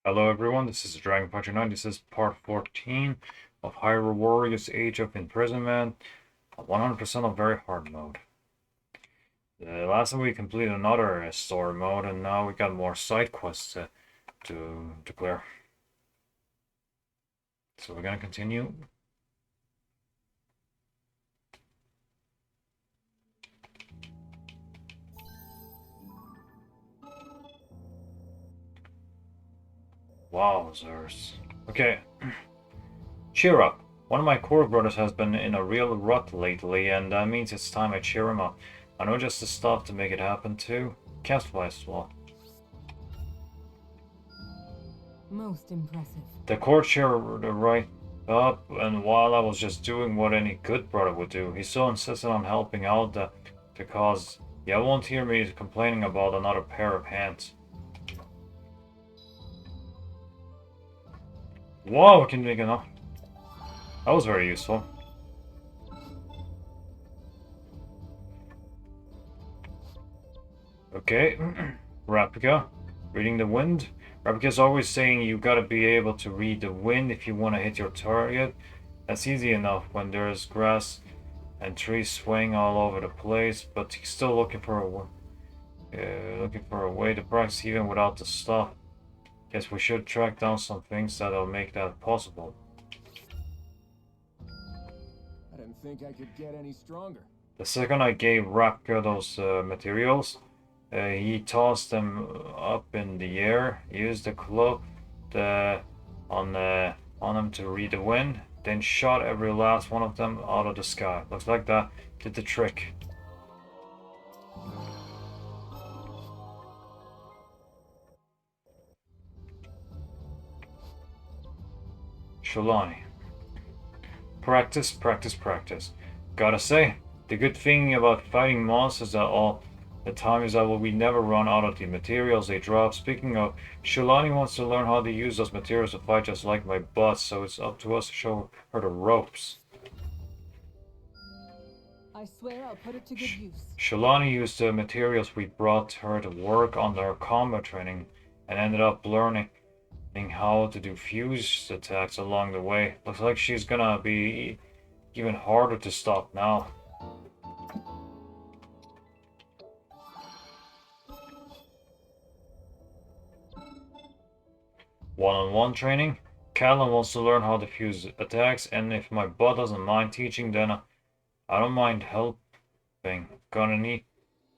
Hello everyone, this is Dragon Puncher 9. This is part 14 of Hyrule Warriors Age of Imprisonment, 100% on very hard mode. Last time we completed another story mode, and now we got more side quests to clear. So we're gonna continue. Wowzers. Okay. Cheer up. One of my core brothers has been in a real rut lately, and that means it's time I cheer him up. I know just the stuff to make it happen too. Castwise as well. Most impressive. The court cheered right up, and while I was just doing what any good brother would do, he so insisted on helping out the cause. Yeah, won't hear me complaining about another pair of hands. Whoa, I can make enough. That was very useful. Okay, Replica. Reading the wind. Replica's always saying you gotta be able to read the wind if you want to hit your target. That's easy enough when there's grass and trees swaying all over the place, but he's still looking for a way to practice even without the stuff. Guess we should track down some things that'll make that possible. I didn't think I could get any stronger. The second I gave Rapka those materials, he tossed them up in the air, used the club on him to read the wind, then shot every last one of them out of the sky. Looks like that did the trick. Sholani. Practice, practice, practice. Gotta say, the good thing about fighting monsters at all the time is that we never run out of the materials they drop. Speaking of, Sholani wants to learn how to use those materials to fight just like my boss, so it's up to us to show her the ropes. I swear I'll put it to good use. Sholani used the materials we brought her to work on their combat training and ended up learning how to do fuse attacks along the way. Looks like she's gonna be even harder to stop now. One-on-one training. Catelyn wants to learn how to fuse attacks, and if my butt doesn't mind teaching, then I don't mind helping. Gonna need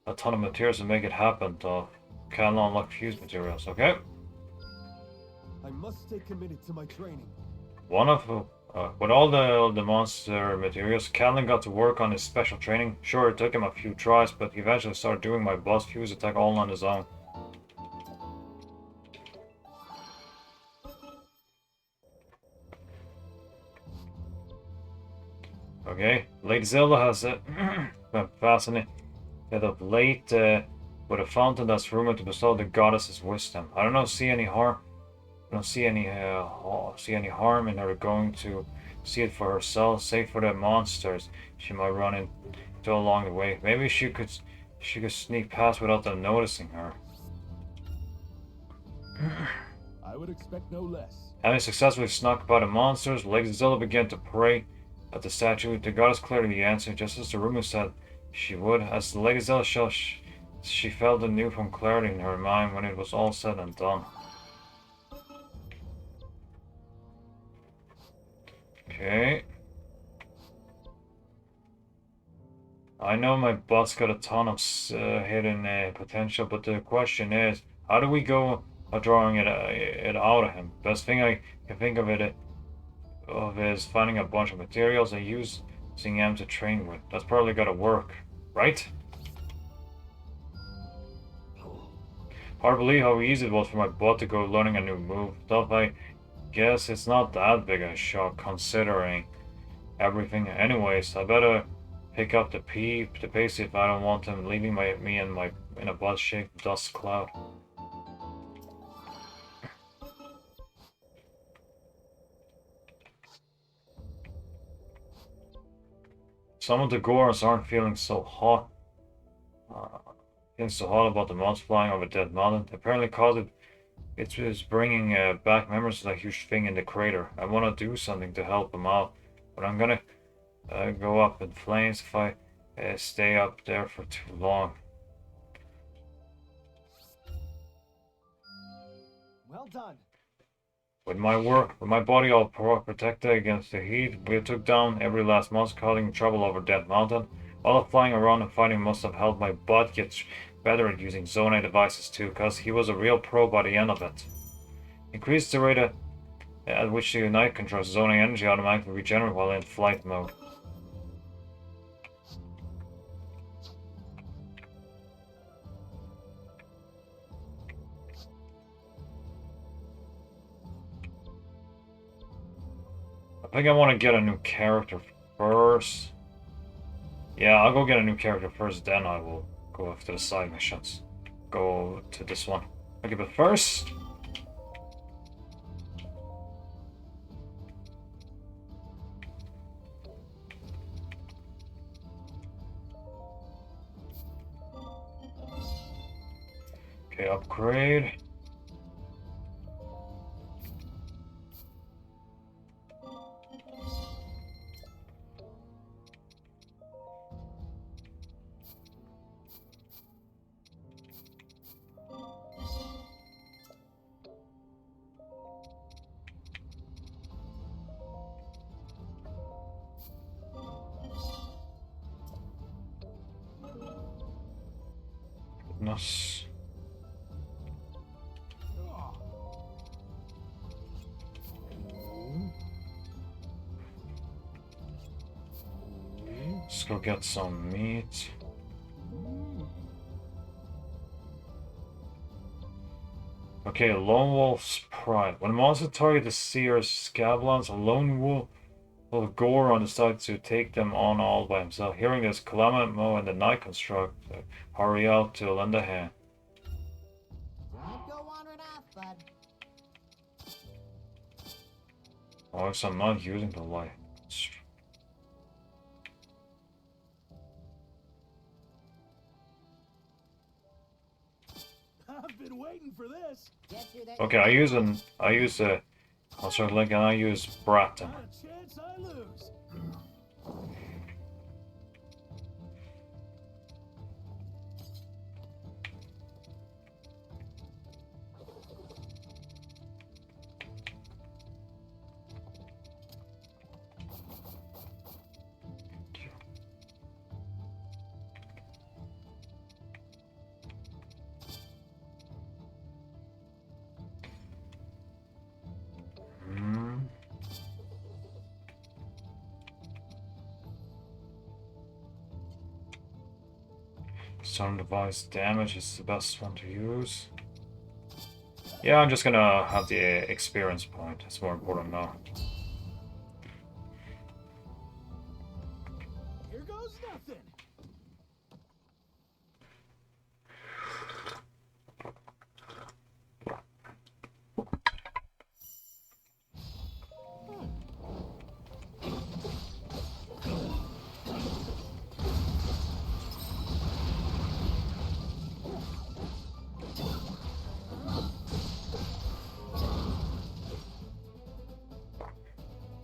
a ton of materials to make it happen, though. Catelyn unlock fuse materials, okay? I must stay committed to my training. With all the monster materials, Catelyn got to work on his special training. Sure, it took him a few tries, but he eventually started doing my boss fuse attack all on his own. Okay, Lady Zelda has been fascinated of late with a fountain that's rumored to bestow the goddess's wisdom. I don't see any harm in her going to see it for herself, save for the monsters she might run into along the way. Maybe she could sneak past without them noticing her. I would expect no less. Having successfully snuck by the monsters, Lady Zelda began to pray at the statue. The goddess cleared the answer, just as the rumor said she would. As the Lady Zelda she felt a newfound clarity in her mind when it was all said and done. Okay. I know my boss got a ton of hidden potential, but the question is, how do we go drawing it out of him? Best thing I can think of is finding a bunch of materials and using them to train with. That's probably gotta work, right? Hard to believe how easy it was for my butt to go learning a new move. Stuff I guess it's not that big a shock considering everything. Anyways, I better pick up the pace if I don't want him leaving me in a butt-shaped dust cloud. Some of the Gorons aren't feeling so hot. Feeling so hot about the mountains flying over Dead Mountain. Apparently caused It's bringing back memories of that huge thing in the crater. I want to do something to help him out, but I'm gonna go up in flames if I stay up there for too long. Well done. With my body all protected against the heat, we took down every last monster causing trouble over Death Mountain. All the flying around and fighting must have helped my butt get better at using Zonai devices too, cause he was a real pro by the end of it. Increase the rate at which the Unite controls Zonai energy automatically regenerate while in flight mode. I think I want to get a new character first. Yeah, I'll go get a new character first, then I will go after the side missions. Go to this one. Okay, but first... Okay, upgrade. Goodness. Let's go get some meat. Okay, Lone Wolf's Pride. When a monster targets the Seer's Scablons, a Lone Wolf will Goron decides to take them on all by himself. Hearing this, Kalamet, Mo, and the Night Construct hurry out to lend a hand. Don't go wandering off, bud. Oh, I guess I'm not using the light. I've been waiting for this. Get through there. Okay, I use I'll link and I use Bratton. Not a chance I lose. Stone device damage is the best one to use. Yeah, I'm just gonna have the experience point. It's more important now. Here goes nothing.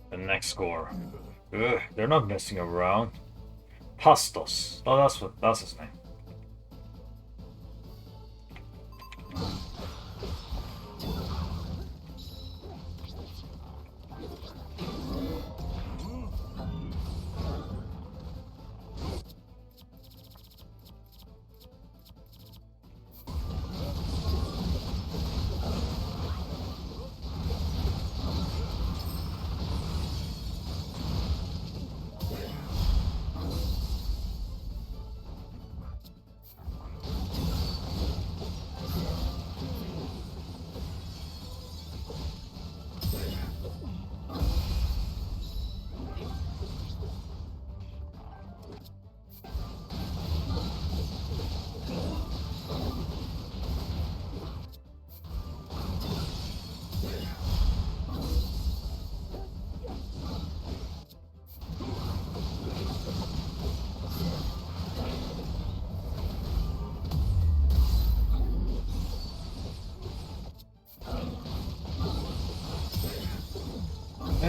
The next score. Ugh, they're not messing around. Pastos. Oh, that's his name.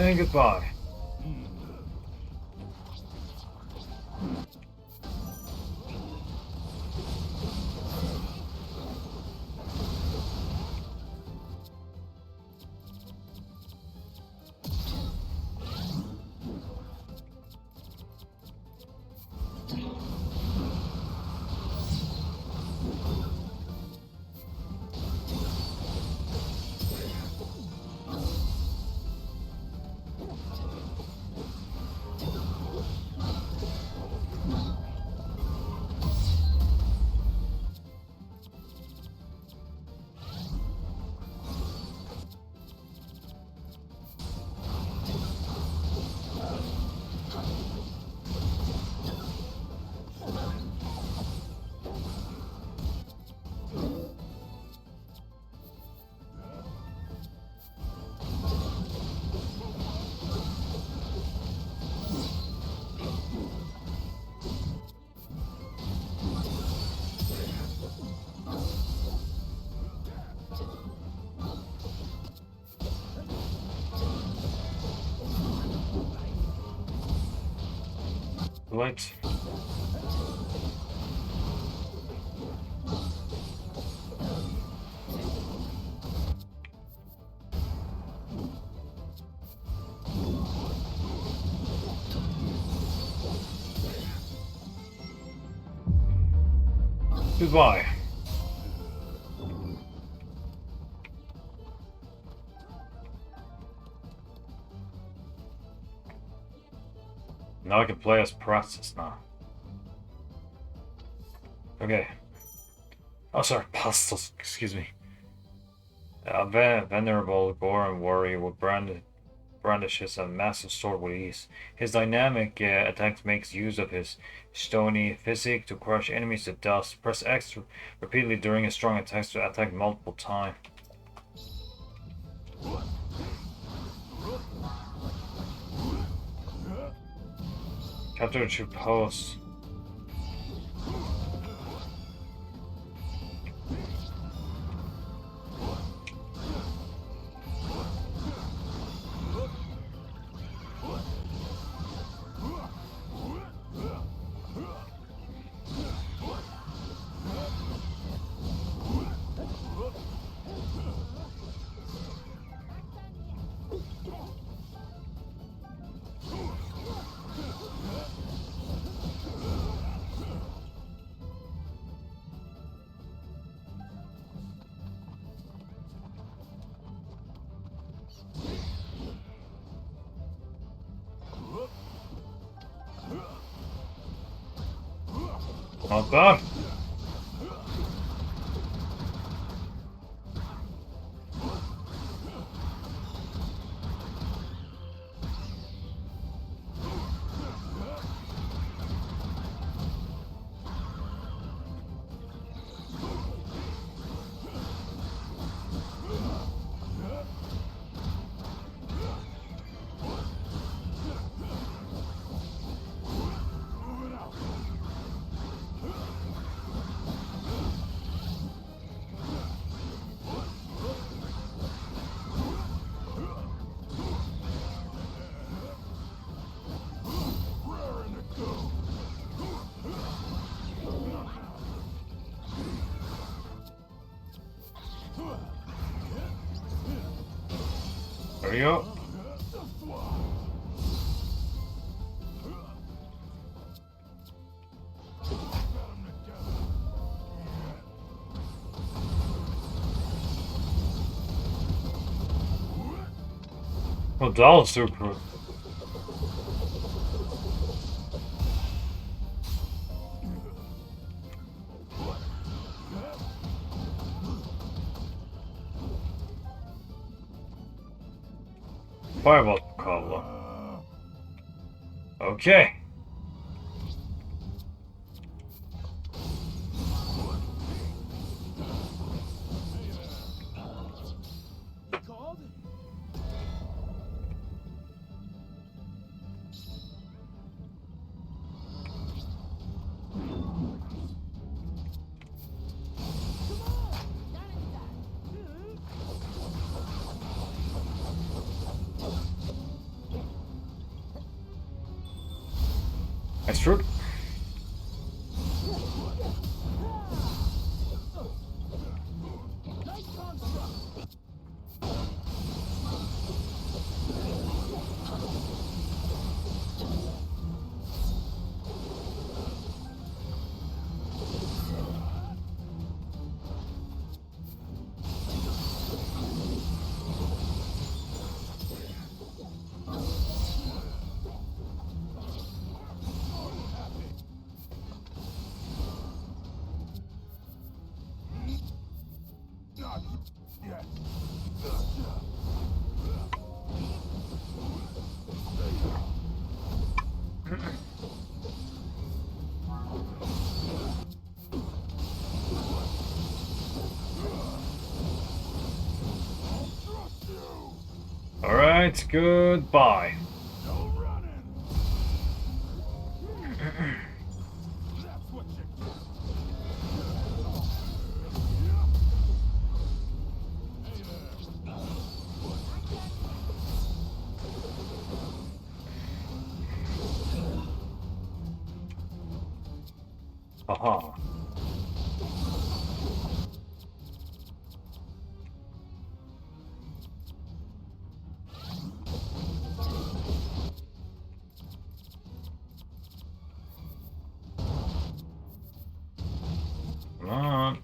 saying goodbye. What? Goodbye. Now I can play as Praxis now. Okay. Oh, sorry, Pastos, excuse me. A venerable Goron warrior with brandishes a massive sword with ease. His dynamic attacks makes use of his stony physique to crush enemies to dust. Press X repeatedly during his strong attacks to attack multiple times. Capture the true post. Not bad. There we go. Well, that was super. Fireball cobbler. Okay. Nice fruit. Alright, goodbye. Aha. Come on.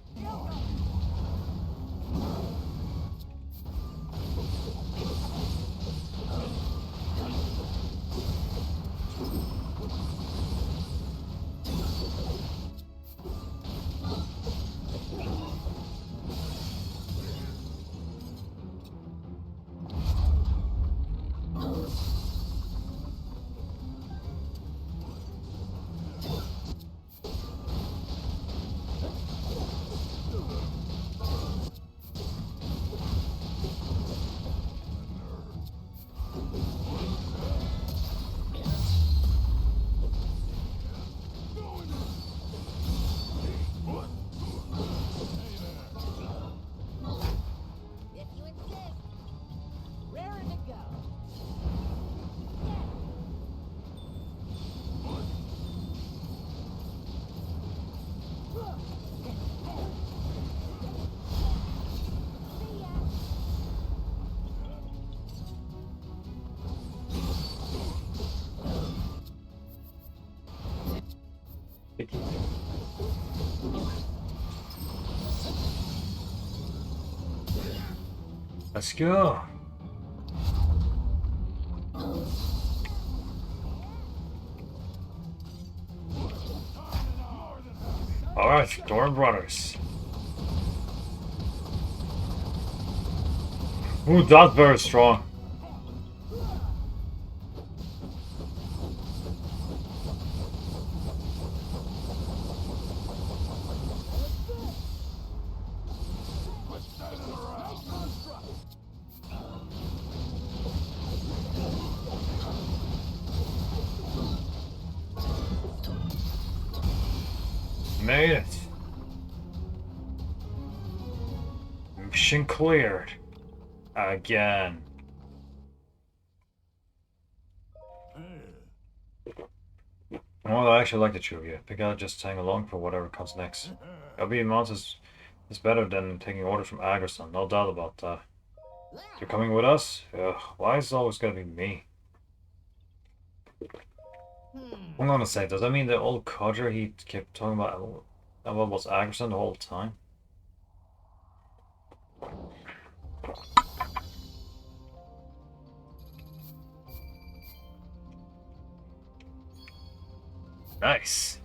If you insist. Raring to go. See ya. Let's go. Alright, Thorn Brothers. Ooh, that's very strong. Made it. Mission cleared. Again. Well, I actually like the trivia. I think I'll just hang along for whatever comes next. LB Monsters is better than taking orders from Agerson, no doubt about that. You're coming with us? Ugh, why is it always gonna be me? I'm gonna say, does that mean the old codger he kept talking about was Agerson the whole time? Nice.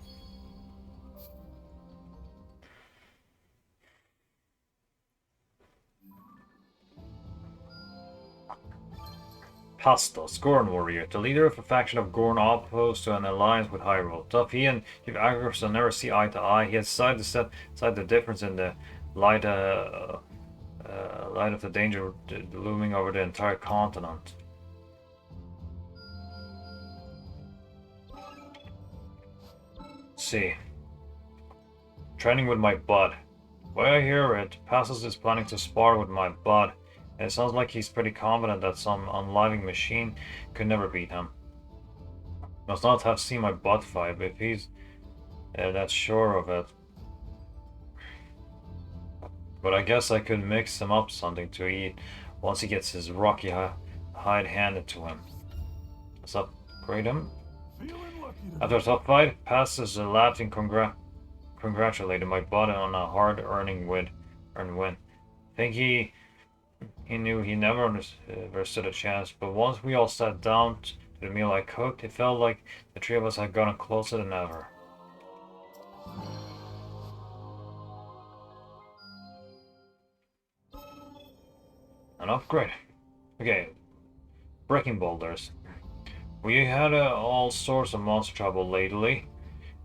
Pastos, Gorn warrior, the leader of a faction of Gorn opposed to an alliance with Hyrule. Though he and Agerson never see eye to eye, he has decided to set aside the difference in the light, light of the danger looming over the entire continent. See. Training with my bud. Way I hear it, Pastos is planning to spar with my bud. And it sounds like he's pretty confident that some unliving machine could never beat him. Must not have seen my butt vibe if he's that sure of it. But I guess I could mix him up something to eat once he gets his rocky hide handed to him. Let's upgrade him. After a tough fight, passes a laughing congratulated my body on a hard-earned win. Think he knew he never stood a chance, but once we all sat down to the meal I cooked, it felt like the three of us had gotten closer than ever. An upgrade. Okay, breaking boulders. We had all sorts of monster trouble lately,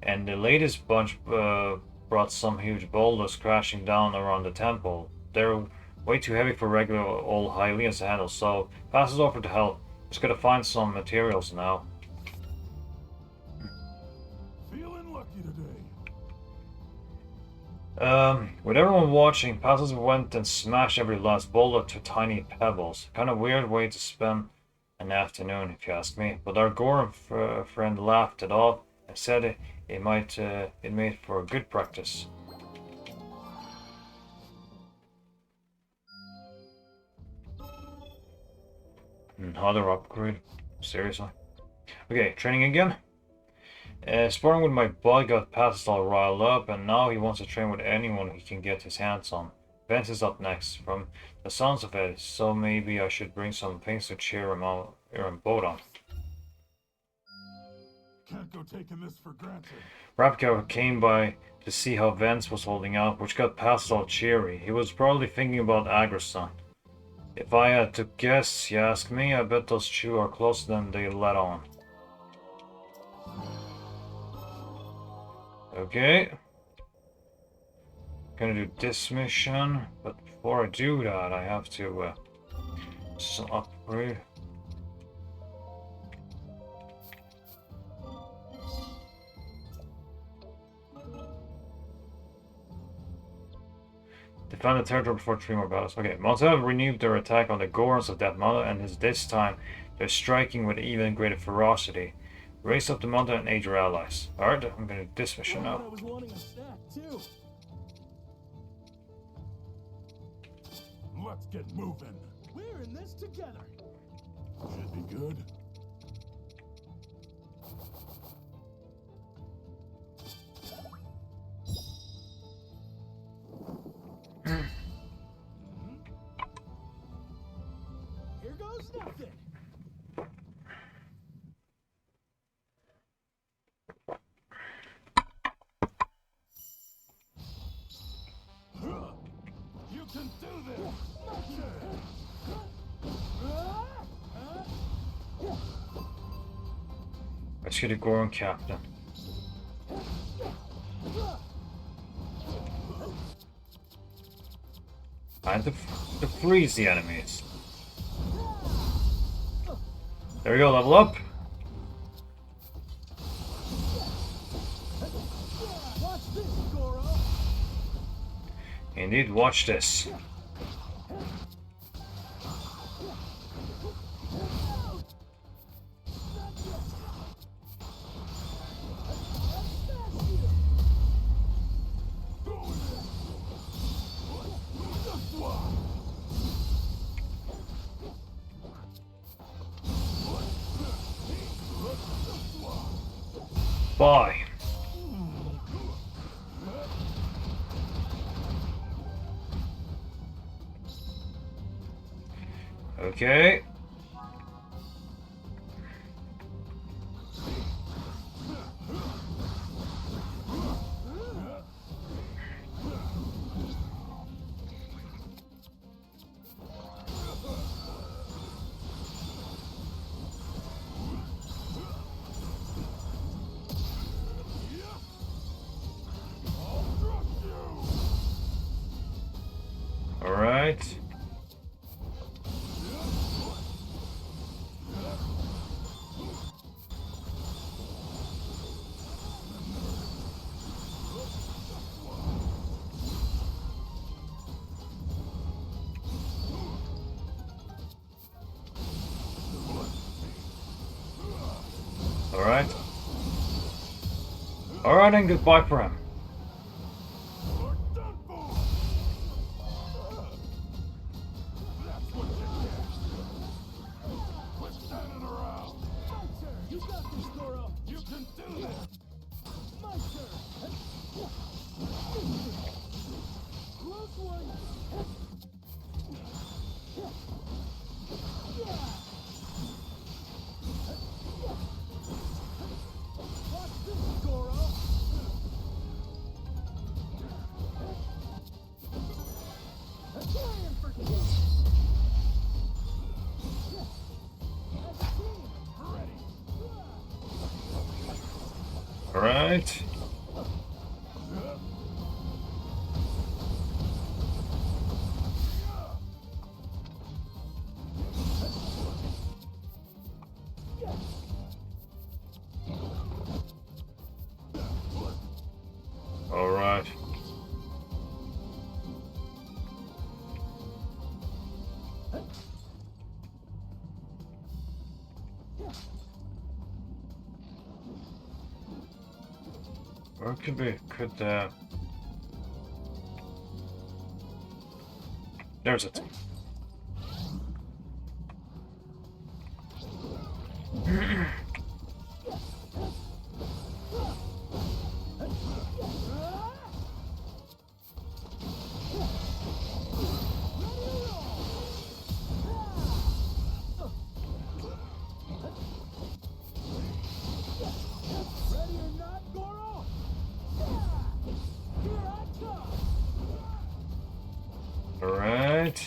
and the latest bunch brought some huge boulders crashing down around the temple. They're way too heavy for regular old Hylians to handle, so pass us over to help. Just gotta find some materials now. Feeling lucky today. With everyone watching, Passes went and smashed every last boulder to tiny pebbles. Kind of weird way to spend an afternoon, if you ask me. But our Goron friend laughed it off and said it made for a good practice. Another upgrade? Seriously? Okay, training again. Sparring with my bud got Passes all riled up, and now he wants to train with anyone he can get his hands on. Vance is up next, from the sounds of it, so maybe I should bring some things to cheer him both on. Can't go taking this for granted. Rapka came by to see how Vance was holding out, which got Passes all cheery. He was probably thinking about Agrison. If I had to guess, you ask me, I bet those two are closer than they let on. Okay. Gonna do this mission, but before I do that, I have to upgrade. Defend the territory before 3 more battles. Okay, Monster have renewed their attack on the Gorons of that mountain, and this time they're striking with even greater ferocity. Raise up the mountain and aid your allies. Alright, I'm gonna do this mission now. I was wanting a snack too. Let's get moving. We're in this together. Should be good. Here goes nothing. You can do this. Let's get a Goron captain. And to freeze the enemies. There we go, level up. Watch this, Goro. Indeed, watch this. Bye. Okay. All right. All right. Alright, and goodbye for him. You're done for. That's what you get. Quit standing around. My turn. You got this, Goro. You can do this. My turn. Close one. Watch this, Goro. Flying for two. As a team, ready. Alright. Alright. Or it could be, there's it. Ready or not, Goro? Here I come. Alright.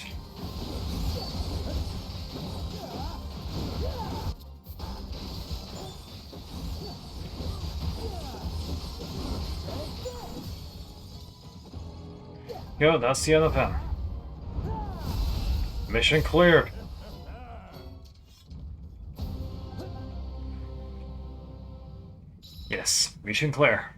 Yo, that's the end of him. Mission cleared. Yes, mission clear.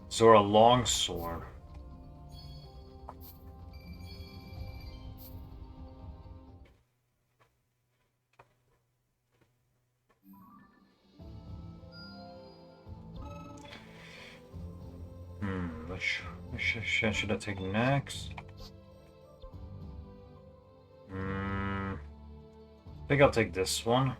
Zora longsword. Which should I take next? I think I'll take this one.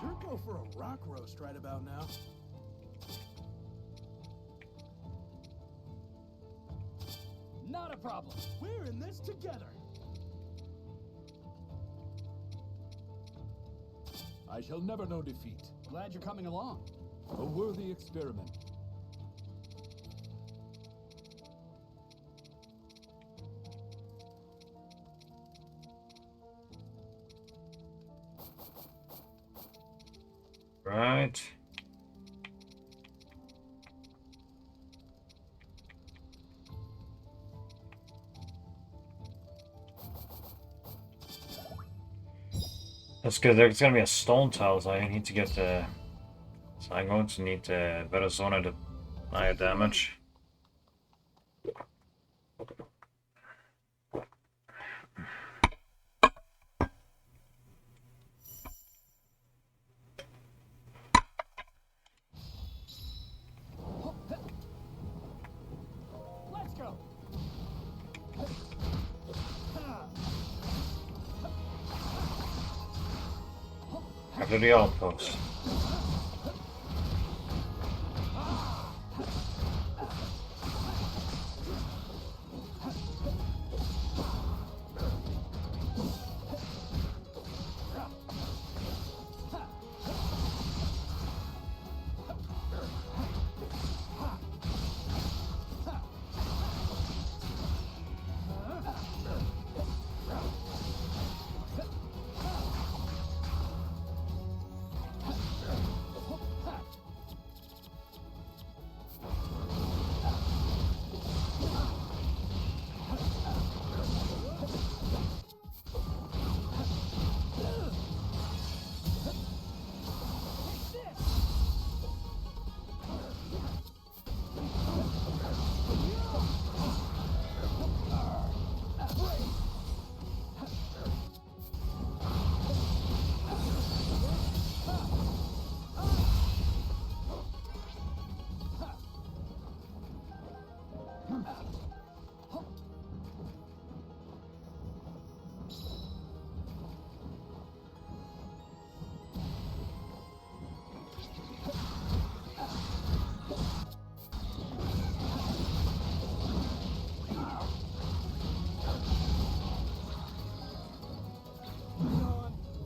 Sure go for a rock roast right about now. Not a problem. We're in this together. I shall never know defeat. Glad you're coming along. A worthy experiment. Right. That's good. There's gonna be a stone tile, so I need to get the. So I'm going to need the better zone to higher damage. Let's go. After the outpost.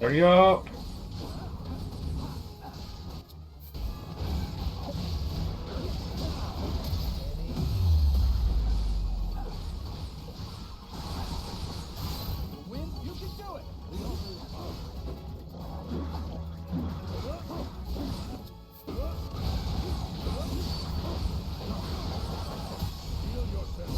There you go. Win, you can do it. The owner is Heal yourself.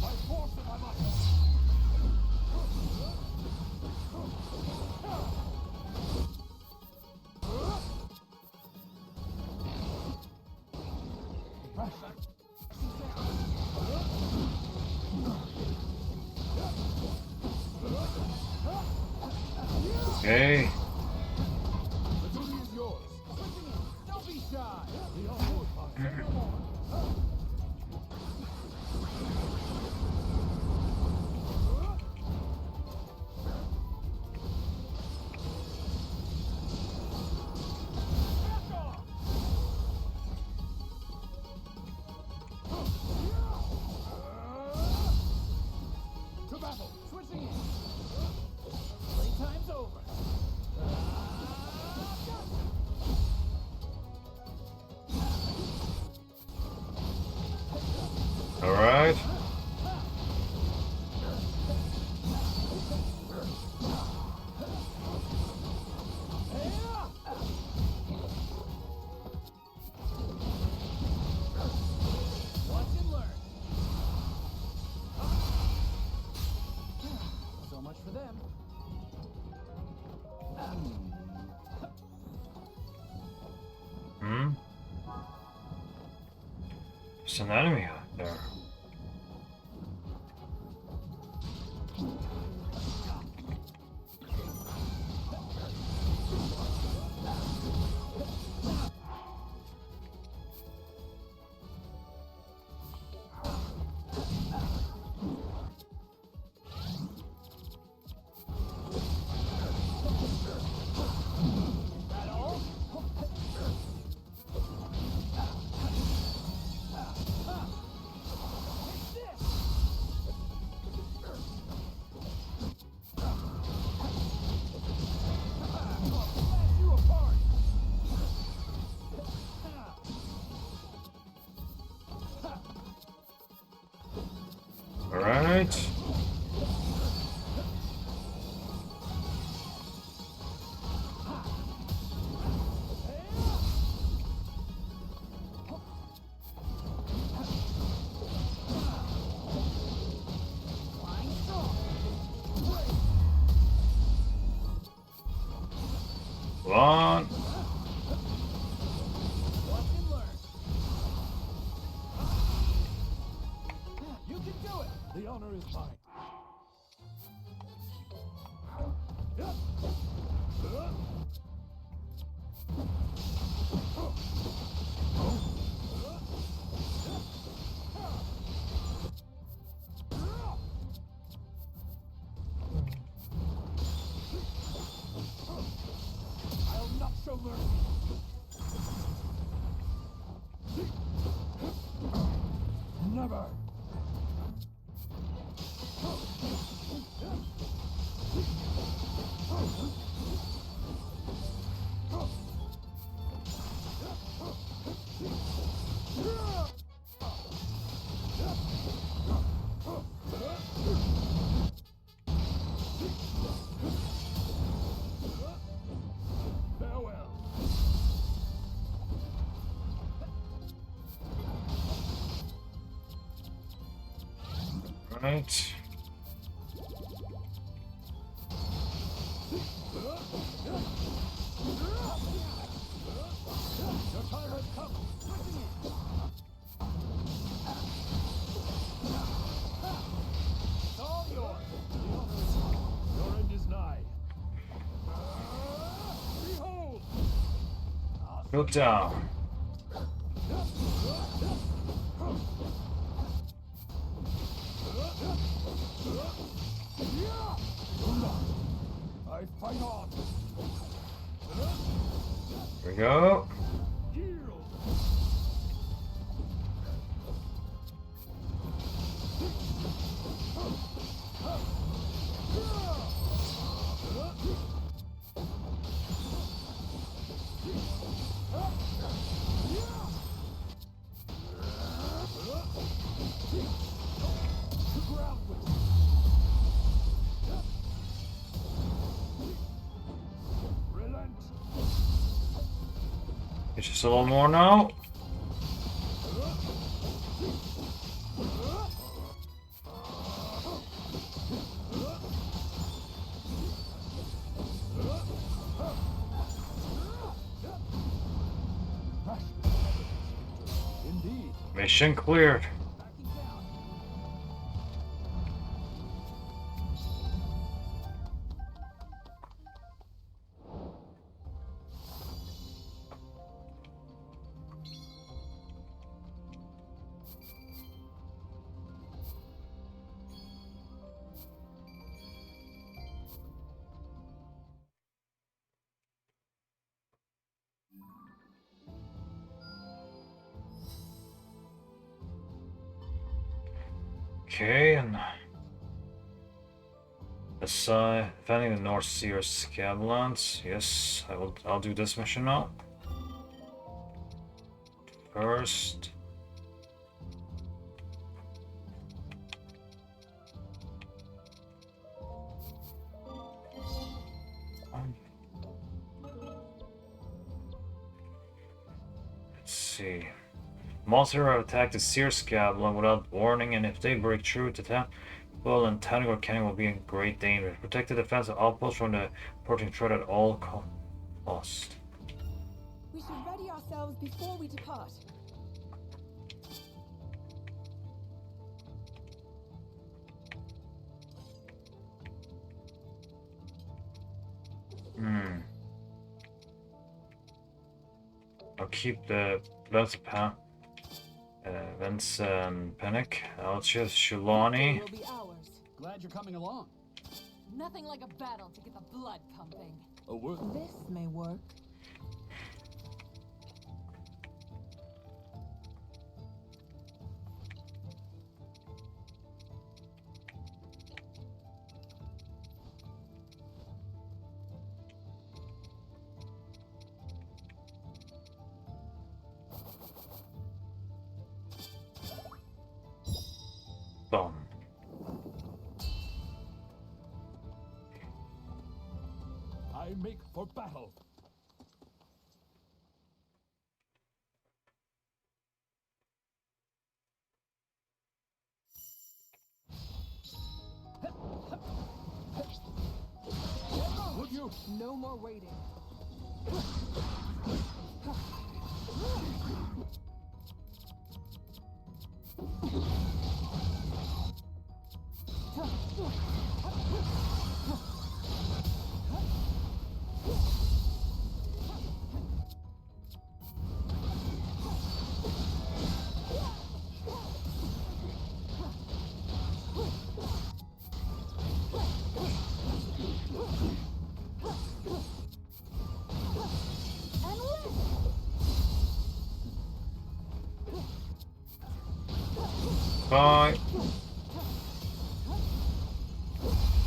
By force if I must. Okay. The duty is yours. Don't be shy. The owner is mine. Say no more. Back off. To battle. Switching in. Playtime's over. All right. Watch and learn. So much for them. Hmm. There's an enemy out there. You apart. All right. Come on. Watch and learn. You can do it. The honor is mine. I'll not show mercy. Never. Farewell. Right. Your time has come. Switching in. It's all yours. The honor is mine. Your end is nigh. Behold! Go down. I fight on. Here we go. Yield. It's just a little more now. Indeed. Mission cleared. Backing down. Okay, and defending the North Seer Scablands. Yes, I'll do this mission now. First. Let's see. Monsters have attacked the Seer Scablan without warning, and if they break through the temple and Tentacle Canyon will be in great danger. Protect the defensive outpost from the approaching threat at all cost. We should ready ourselves before we depart. I'll keep the Vince and Panic. I'll choose Shulani. Will be ours. Glad you're coming along. Nothing like a battle to get the blood pumping. A worth. This may work. Boom. I make for battle. Would you? No more waiting. Bye.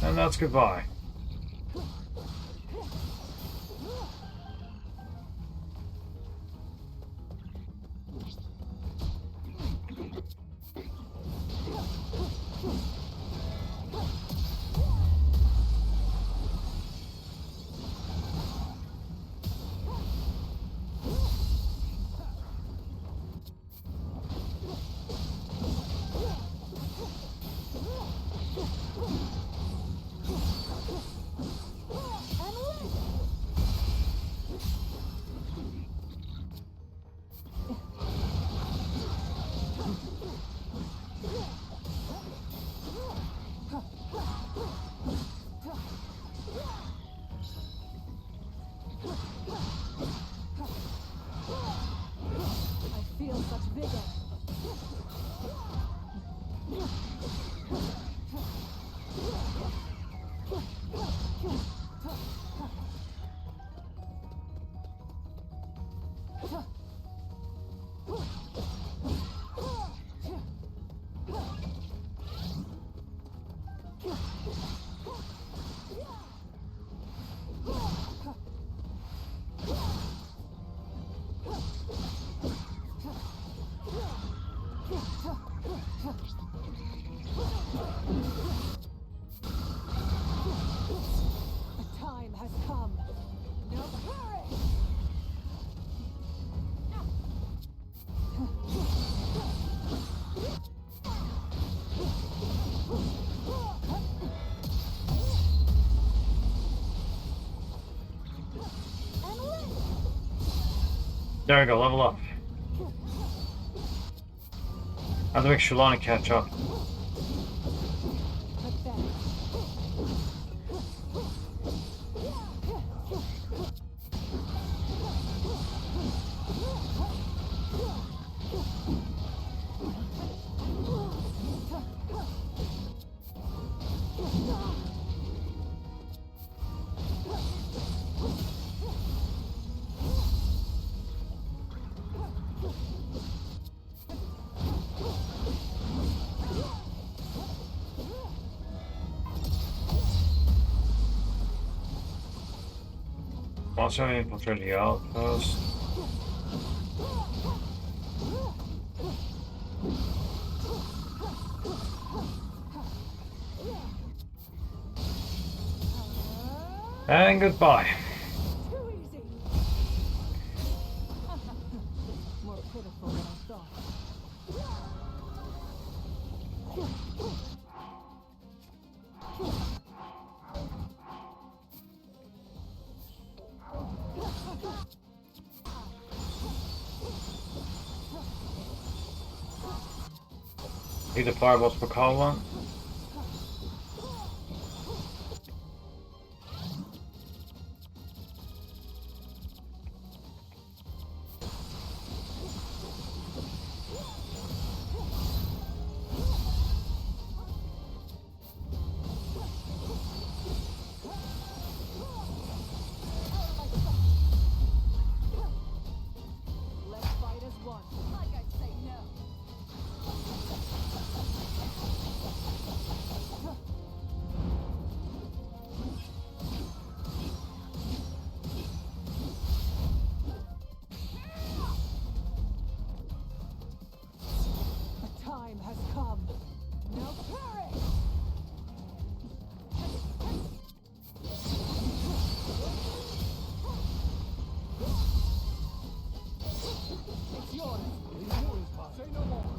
And that's goodbye. I feel such vigor. The time has come. No hurry! There we go, level up. I have to make Shulani catch up. Pathetic. Once I infiltrate the outpost. And goodbye. Too easy. More pitiful than I thought. Need the fireballs for Colin. Let's fight as one. Like I'd say no. The time has come. Now perish! It's yours. Say no more.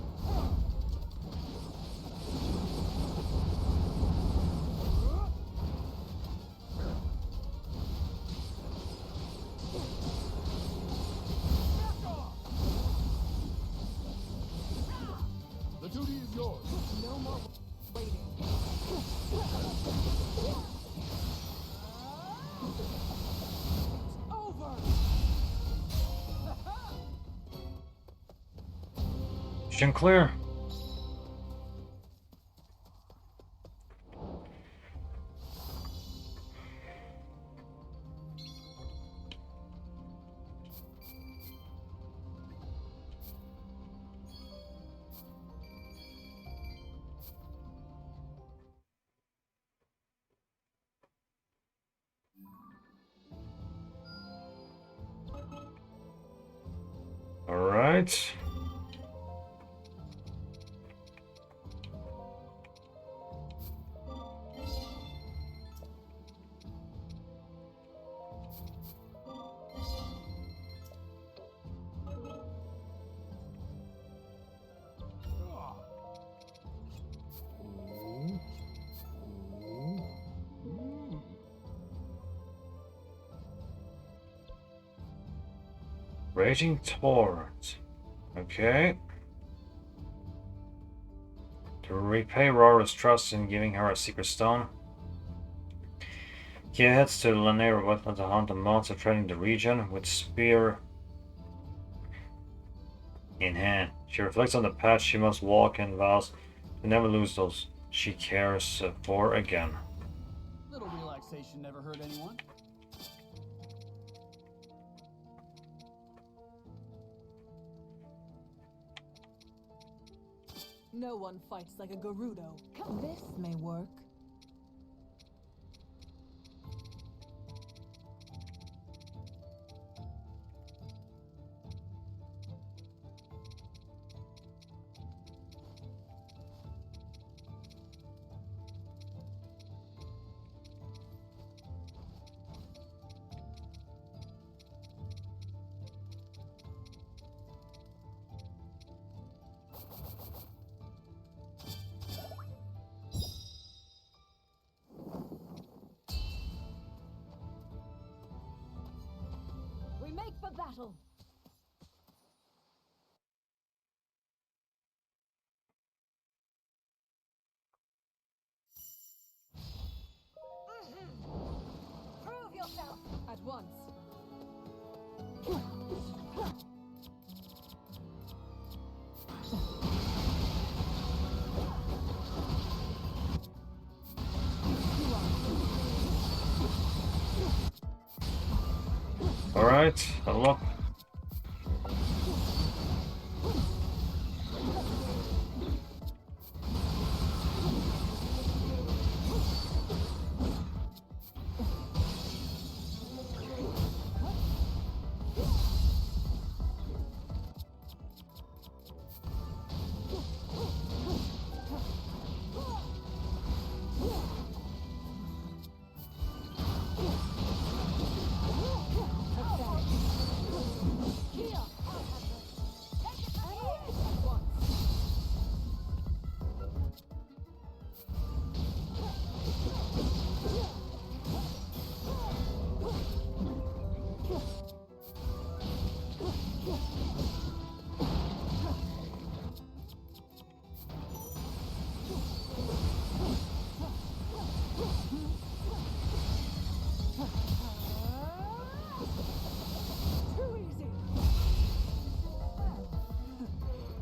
The duty is yours. No more waiting. It's over. Mission clear. All right. Raging Torrent. Okay. To repay Rora's trust in giving her a secret stone, he heads to the Lanera wetland to hunt a monster threatening the region with spear in hand. She reflects on the path she must walk and vows to never lose those she cares for again. Little relaxation never hurt anyone. No one fights like a Gerudo. This may work. We make for battle. once. Alright, level up.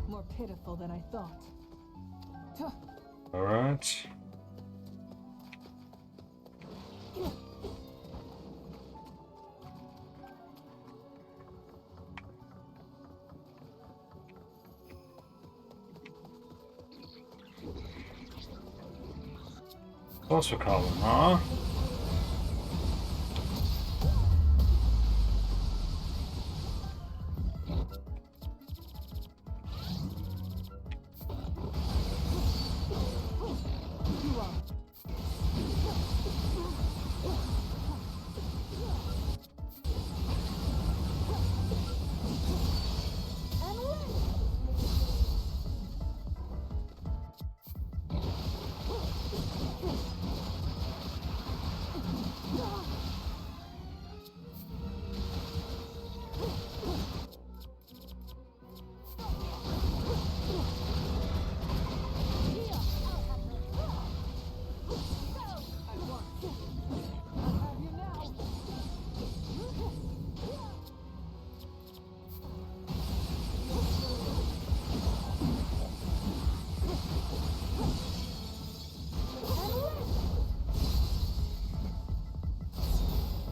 More pitiful than I thought. Alright. Closer column, huh?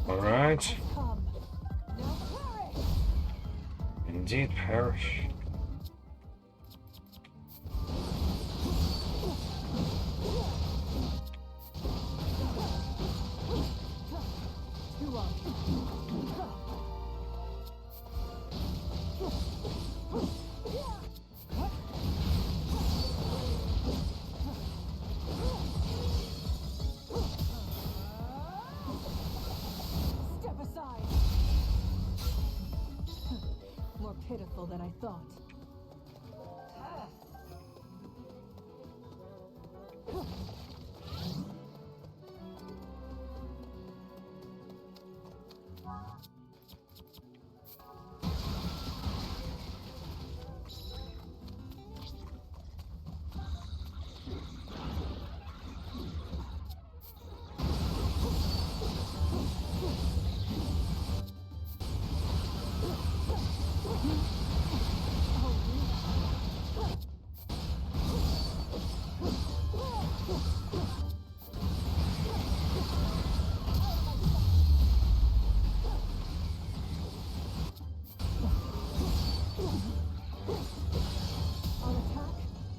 Alright. Come. Now perish. Indeed, perish. Step aside. More pitiful than I thought.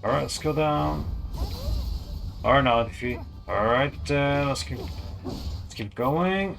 Alright, let's go down. Or not, if you. Alright, let's keep going.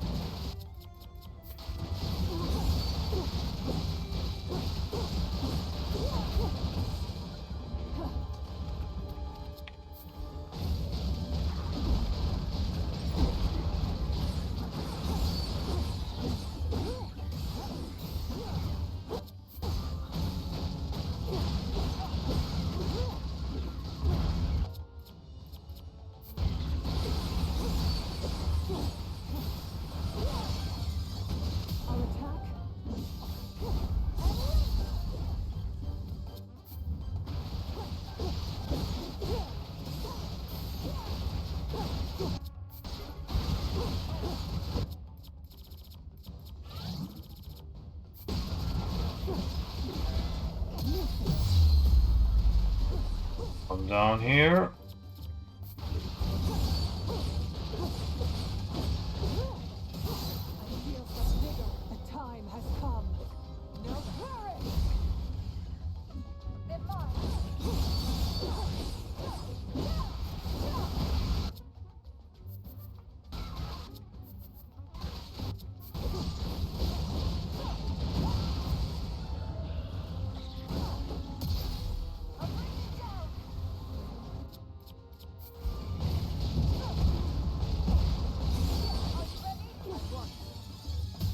Down here. I feel some vigor. The time has come. No courage! They're mine.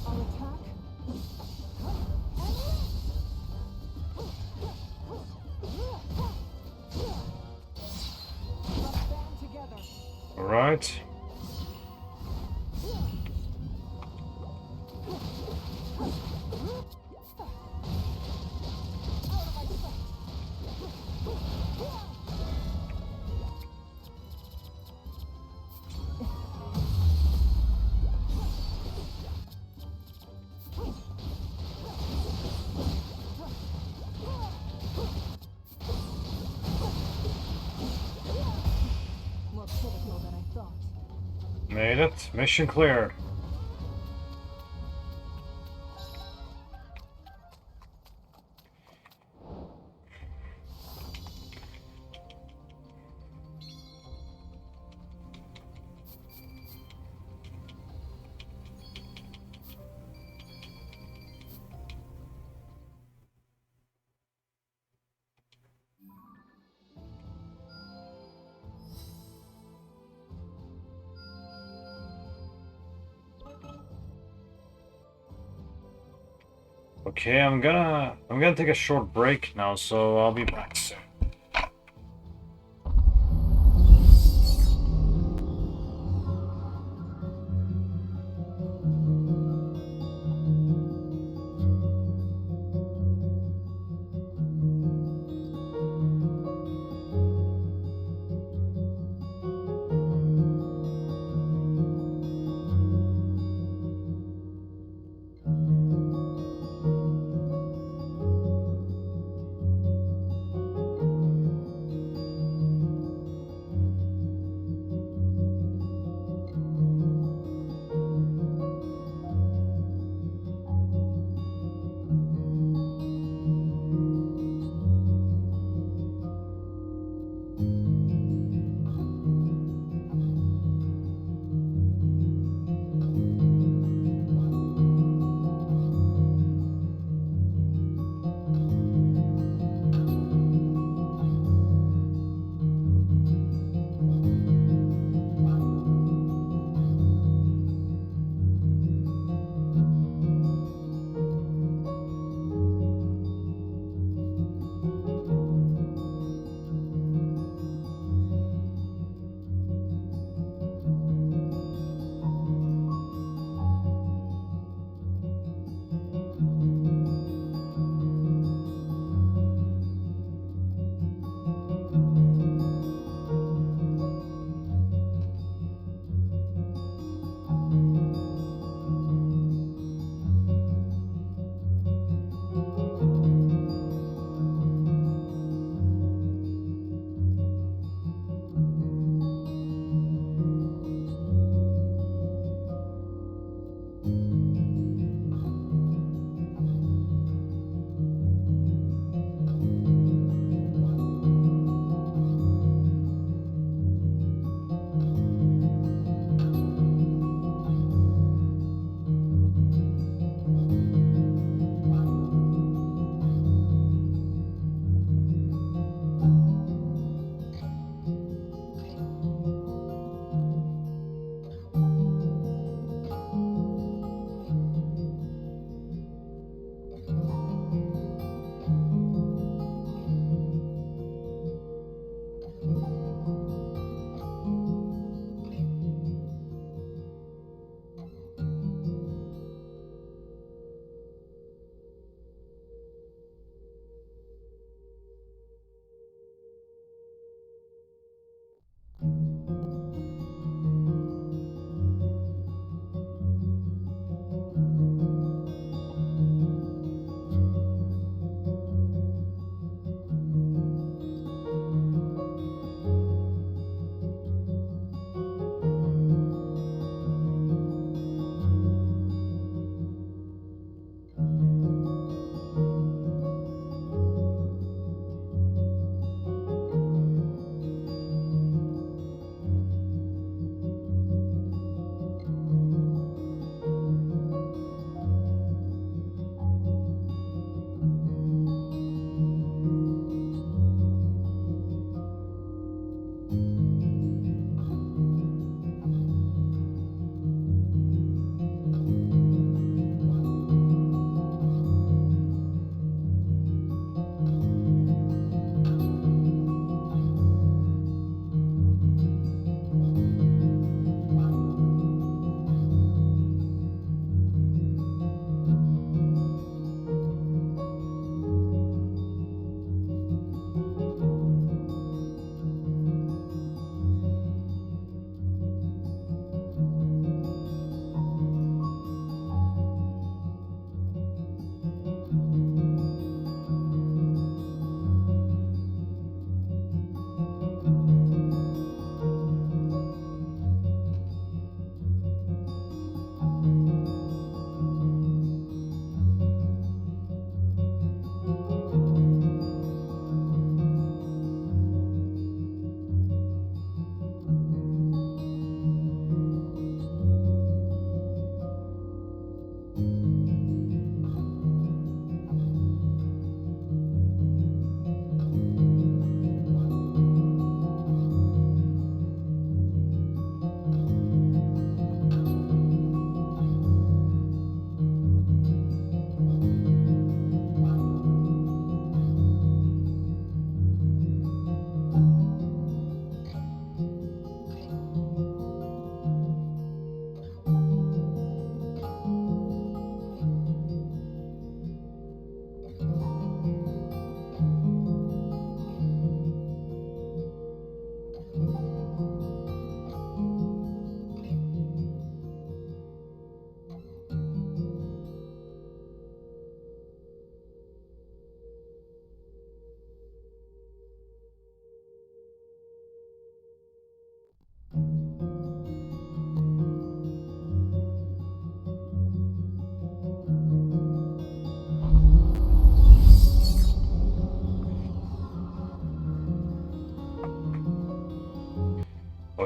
I'll attack. Let's band together. Alright. More critical than I thought. Made it. Mission cleared. Okay, I'm gonna take a short break now, so I'll be back soon.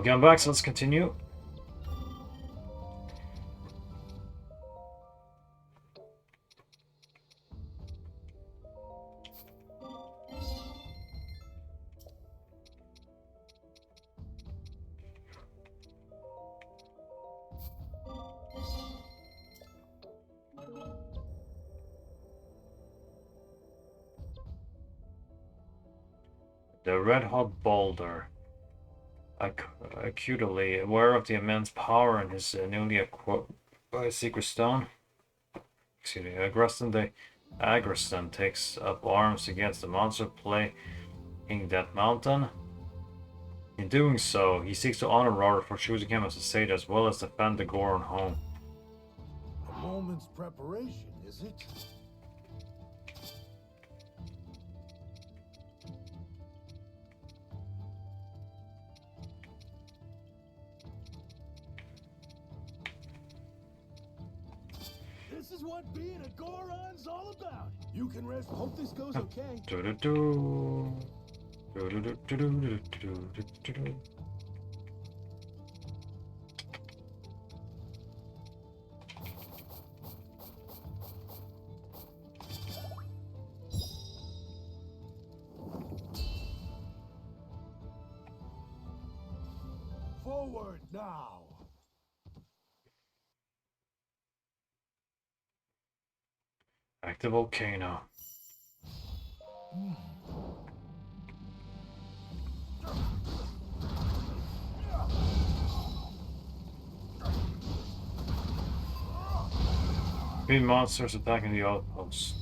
Okay, I'm back, so let's continue. The red hot boulder. Acutely aware of the immense power in his newly acquired secret stone. Excuse me, Agreston takes up arms against the monster plaguing that mountain. In doing so, he seeks to honor Robert for choosing him as a sage as well as defend the Goron home. A moment's preparation, is it? This is what being a Goron's all about. You can rest. Hope this goes okay. Do-do-do. Do-do-do-do-do-do-do-do-do. Forward now. Active volcano. Three monsters attacking the outpost.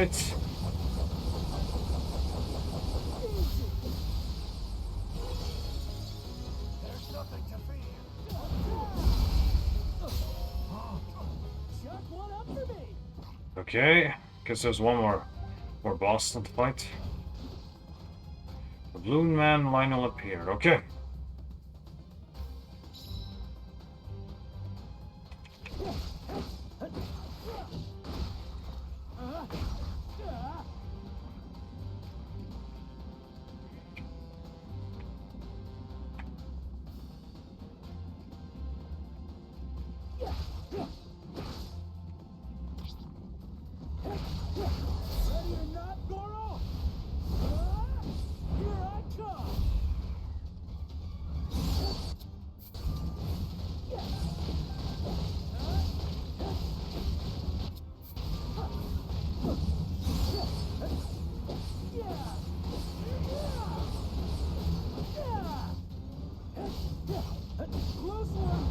Alright. There's nothing to fear. Chuck one up for me. Okay. Guess there's one more boss to fight. The Balloon Man Lionel appeared. Okay. Ready or not, Goro? Here I come. Close one.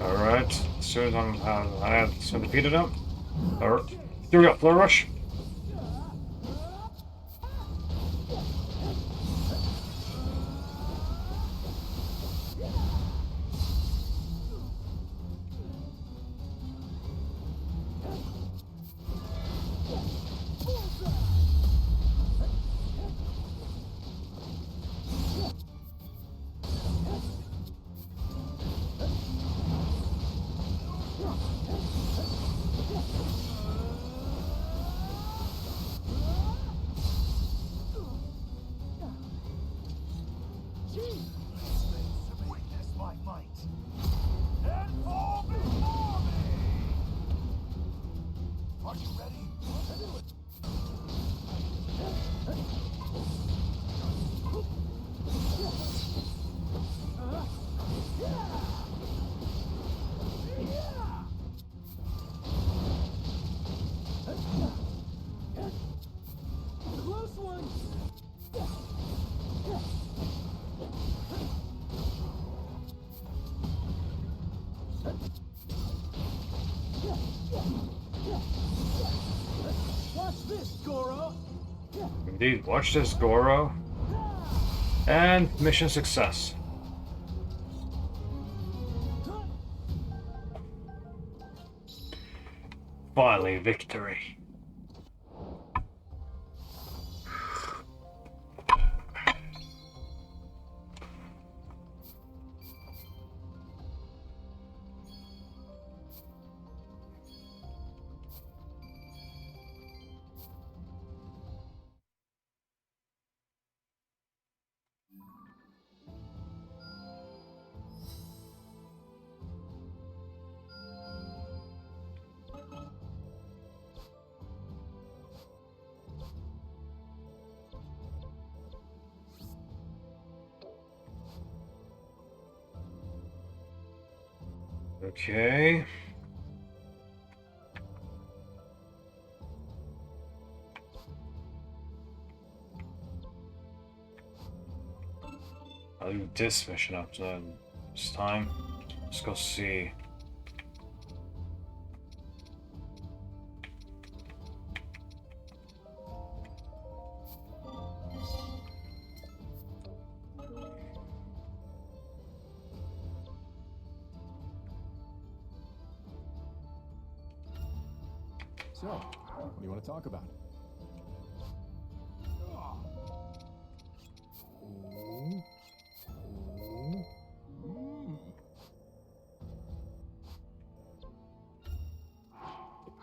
Alright. As soon as I have some defeated him. Alright. Here we go. Flare Rush. Witness my might. And fall before me. Are you ready? Close one. Watch this, Goro. Indeed. Watch this, Goro. And mission success. Finally, victory. Okay. I'll do this mission after this time. Let's go see. So, what do you want to talk about?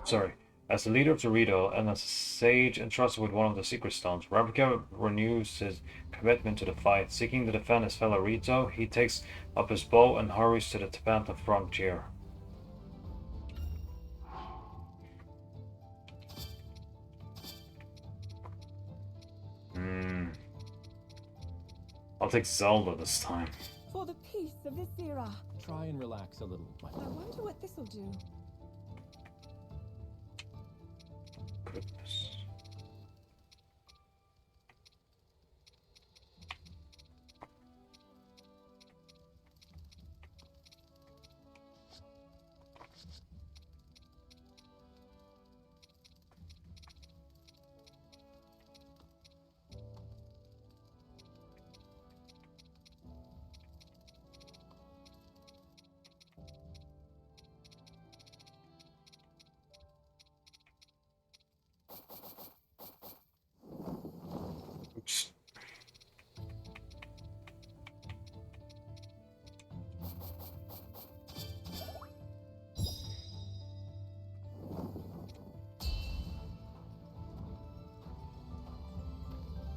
Sorry. As the leader of Dorito and as a sage entrusted with one of the secret stones, Ravnica renews his commitment to the fight. Seeking to defend his fellow Rito, he takes up his bow and hurries to the Tabantha frontier. I'll take Zelda this time. For the peace of this era. Try and relax a little, my I friend. wonder what this'll do. Goodness. Oops.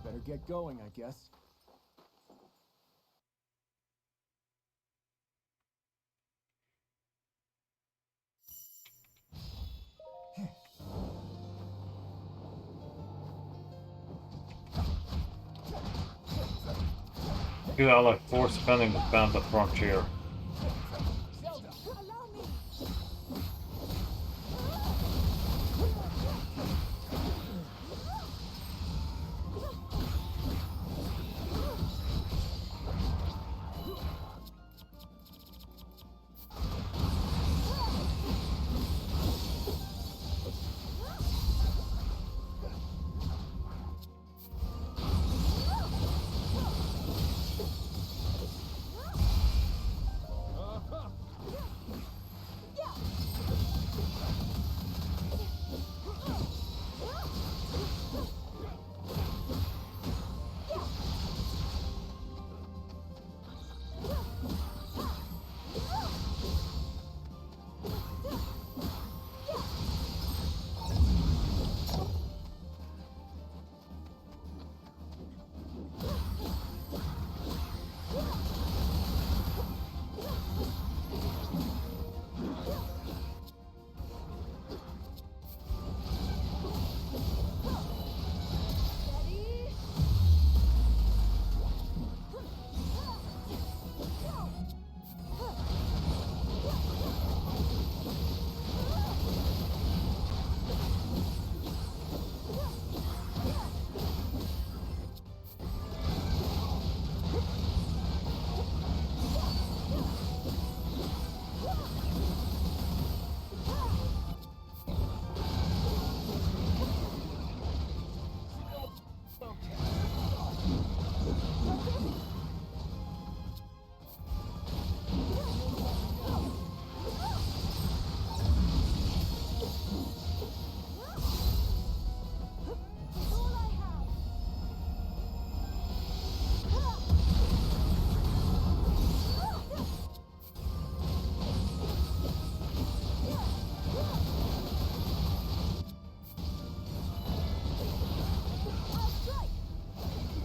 Better get going, I guess. You got like force defending the Tabantha frontier. Allow me.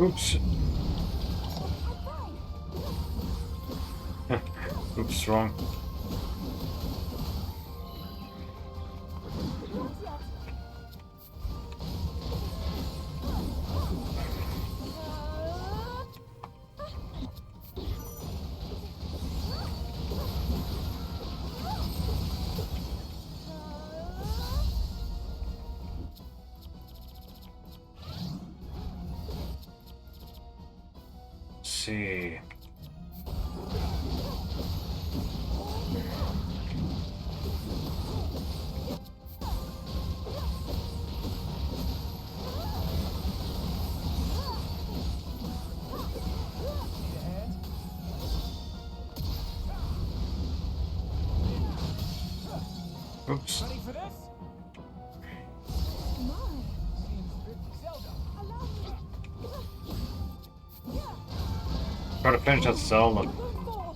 Oops. Oops, wrong. See. Oops. Ready for this? My. Zelda. Allow me. Try to finish that Zelda. Go for.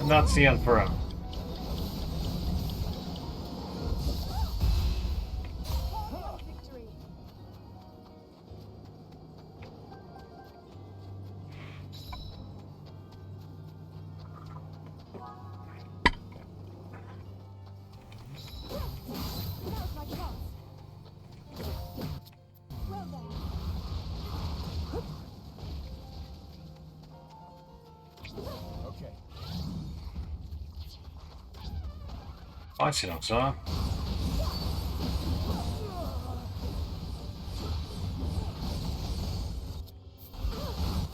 And that's the end for him. Victory. Now's my chance. Well then. Okay. I see no sir.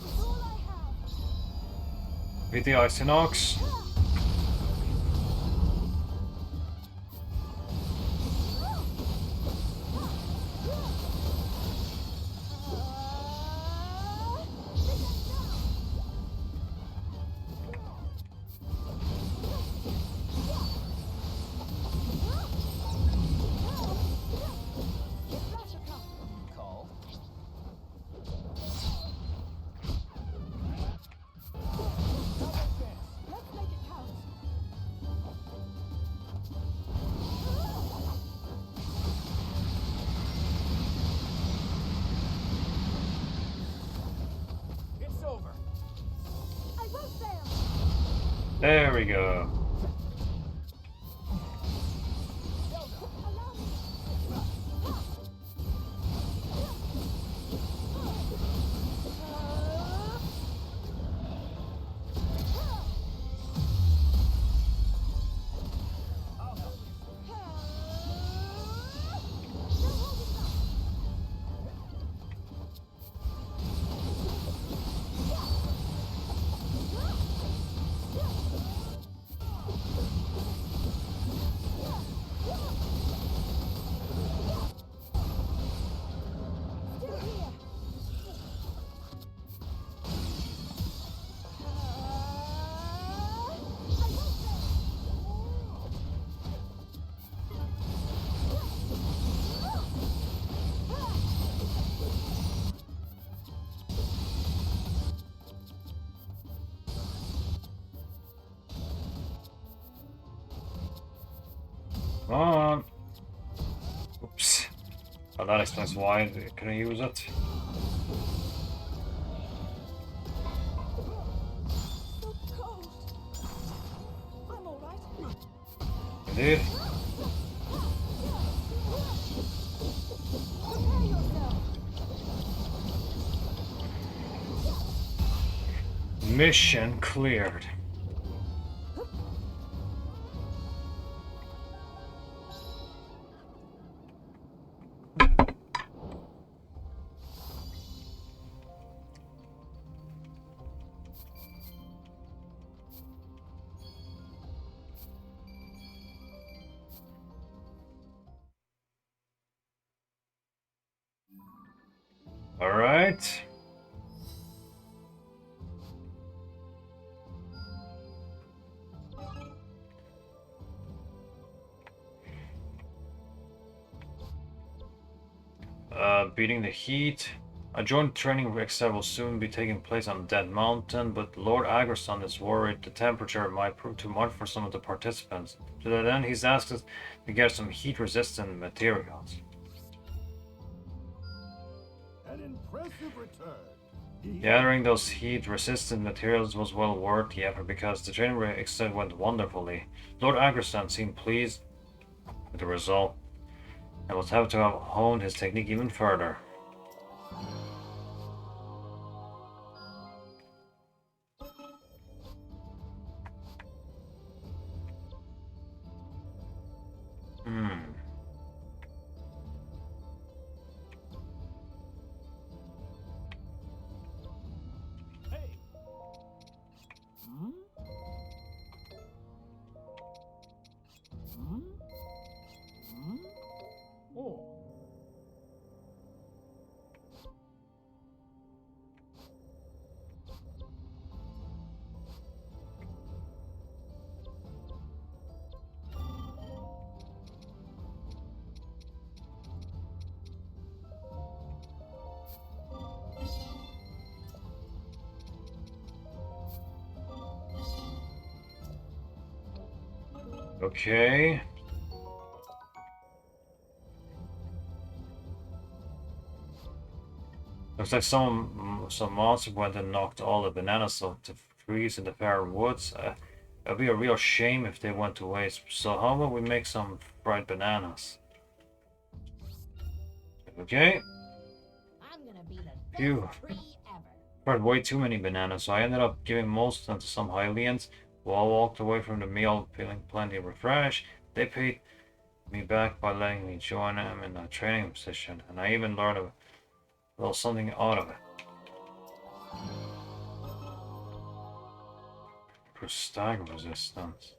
It's all I have. Beat the Icenox. Call. Let's make it count. It's over. I won't fail. There we go. Allow me. Still here. I won't fail. Come on. Oops. Well, that explains why I couldn't use it. So cold. I'm all right. Indeed. Prepare yourself. Mission cleared. All right. Beating the heat. A joint training exercise will soon be taking place on Dead Mountain, but Lord Aggerson is worried the temperature might prove too much for some of the participants. To that end, he's asked us to get some heat-resistant materials. An impressive return. Gathering those heat-resistant materials was well worth the effort because the training exercise went wonderfully. Lord Aggerson seemed pleased with the result and was happy to have honed his technique even further. Hey. Hmm? Hmm? Hmm? Oh. Okay. Looks like some monster went and knocked all the bananas off the trees in the far woods. It'd be a real shame if they went to waste. So how about we make some fried bananas? Okay. I'm gonna be the Phew. best tree ever. Fried way too many bananas, so I ended up giving most of them to some Hylians. We all walked away from the meal feeling plenty refreshed. They paid me back by letting me join them in a training position, and I even learned a little something out of it. For stag resistance.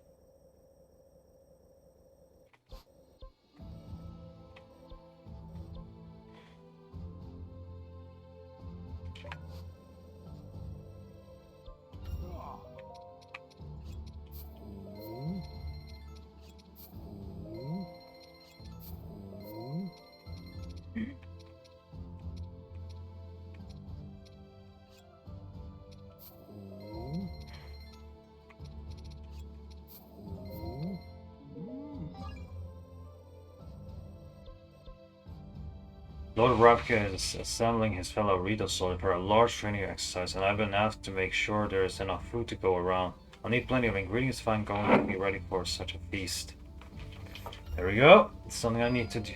Lord Ravka is assembling his fellow Rito soldiers for a large training exercise, and I've been asked to make sure there is enough food to go around. I'll need plenty of ingredients if I'm going to be ready for such a feast. There we go. It's something I need to do.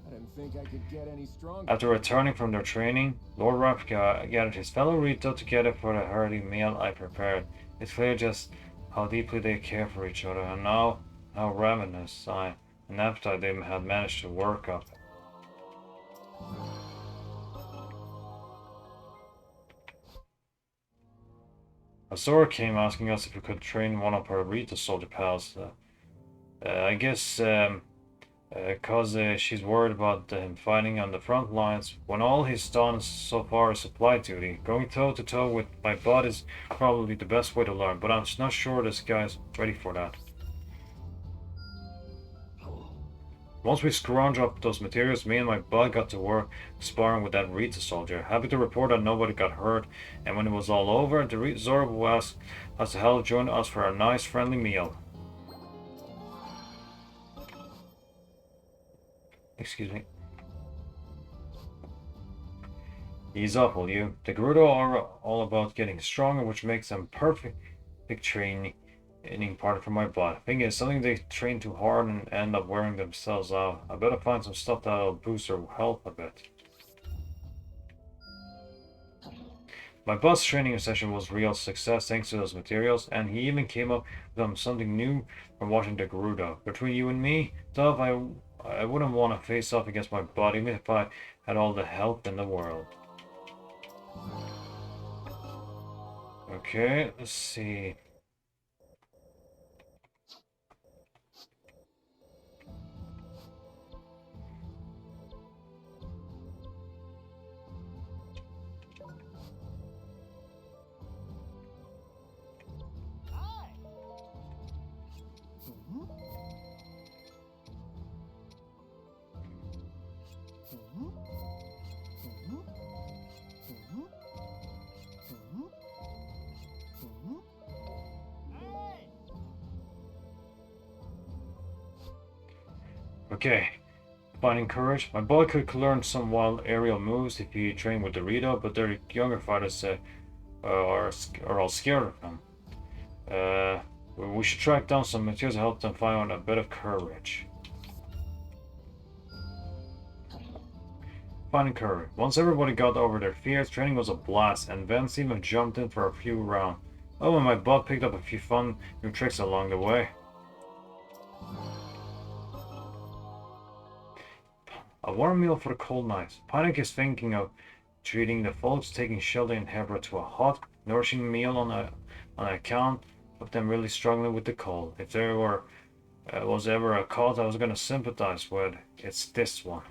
I didn't think I could get any stronger. After returning from their training, Lord Ravka gathered his fellow Rito together for the hearty meal I prepared. It's clear just how deeply they care for each other, and how ravenous an appetite they had managed to work up. Azora came asking us if we could train one of our Rito soldier pals. I guess because she's worried about him fighting on the front lines when all he's done so far is supply duty. Going toe to toe with my bud is probably the best way to learn, but I'm not sure this guy's ready for that. Once we scrounged up those materials, me and my bud got to work sparring with that Rita soldier. Happy to report that nobody got hurt, and when it was all over, the Zorb asked us to help join us for a nice friendly meal. Excuse me. Ease up, will you? The Gerudo are all about getting stronger, which makes them perfect training partner for my butt. Thing is, something they train too hard and end up wearing themselves out. I better find some stuff that'll boost their health a bit. My bus training session was a real success thanks to those materials, and he even came up with something new from watching the Gerudo. Between you and me, Dove, I wouldn't want to face off against my butt even if I had all the help in the world. Okay, let's see. Okay, finding courage. My boy could learn some wild aerial moves if he trained with Dorito, but their younger fighters are all scared of him. We should track down some materials to help them find a bit of courage. Finding courage. Once everybody got over their fears, training was a blast, and Vance even jumped in for a few rounds. Oh, and my bud picked up a few fun new tricks along the way. A warm meal for the cold nights. Panic is thinking of treating the folks taking shelter in Hebra to a hot, nourishing meal on account of them really struggling with the cold. If there was ever a cause I was going to sympathize with, it's this one.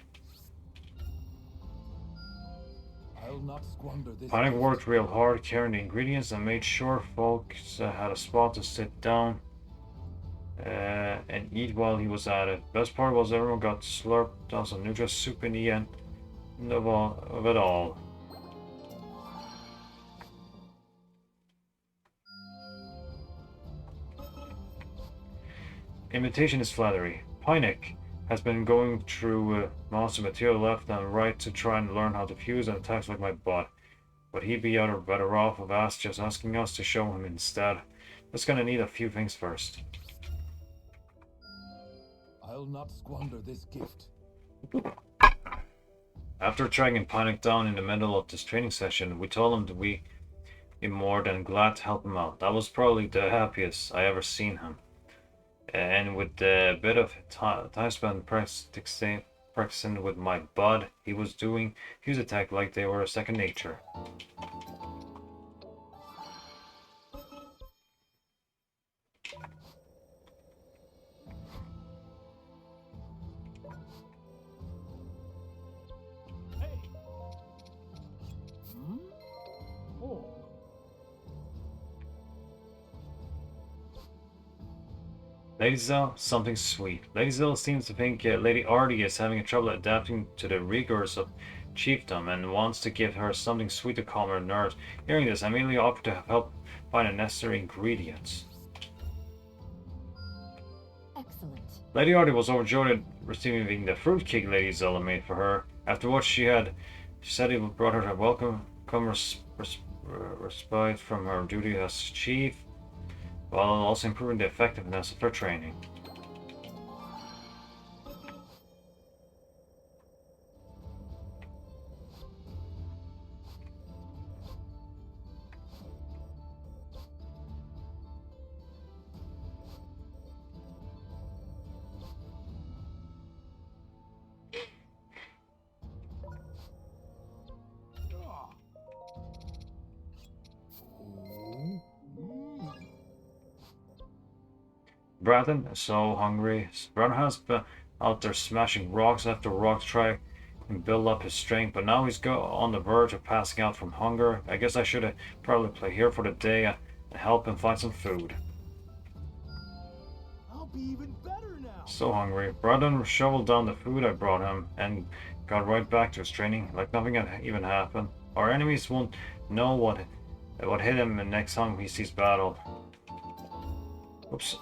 I'll not squander this. Panic worked real hard carrying the ingredients and made sure folks had a spot to sit down and eat while he was at it. Best part was everyone got slurped down some Nutra soup in the end of it all. Imitation is flattery. Pynik has been going through monster material left and right to try and learn how to fuse and attacks like my bot. Would he be better off of us just asking us to show him instead? Just gonna need a few things first. I'll not squander this gift. After tracking Pynik down in the middle of this training session, we told him that we'd be more than glad to help him out. That was probably the happiest I ever seen him. And with a bit of time spent practicing with my bud, he was doing fuse attack like they were a second nature. Hey! Hmm? Oh. Lady Zell, something sweet. Lady Zell seems to think Lady Artie is having trouble adapting to the rigors of chiefdom and wants to give her something sweet to calm her nerves. Hearing this, I immediately offered to help find the necessary ingredients. Excellent. Lady Artie was overjoyed at receiving the fruitcake Lady Zell made for her. After what she said it brought her a welcome respite from her duty as chief, while also improving the effectiveness of her training. Bratton is so hungry. Bratton has been out there smashing rocks after rock to try and build up his strength, but now he's on the verge of passing out from hunger. I guess I should probably play here for the day and help him find some food. I'll be even better now. So hungry. Bratton shoveled down the food I brought him and got right back to his training like nothing had even happened. Our enemies won't know what hit him the next time he sees battle. Oops.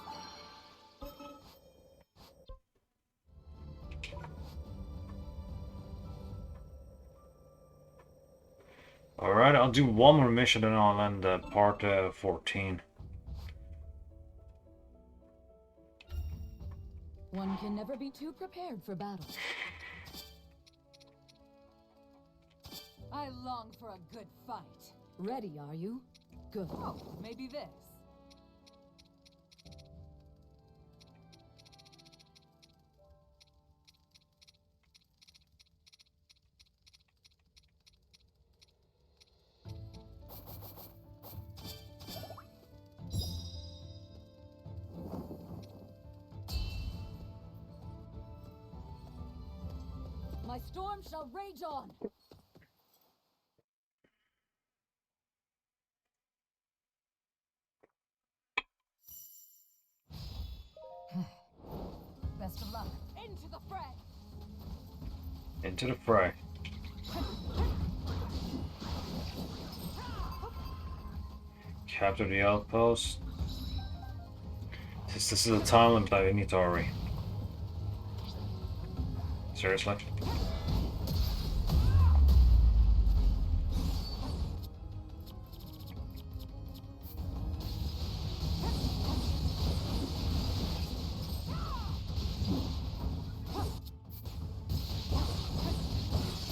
Alright, I'll do one more mission and I'll end part 14. One can never be too prepared for battle. I long for a good fight. Ready, are you? Good. Oh, maybe this. My storm shall rage on. Best of luck. Into the fray. Into the fray. Capture the outpost. This is a time limit I need to hurry. Seriously?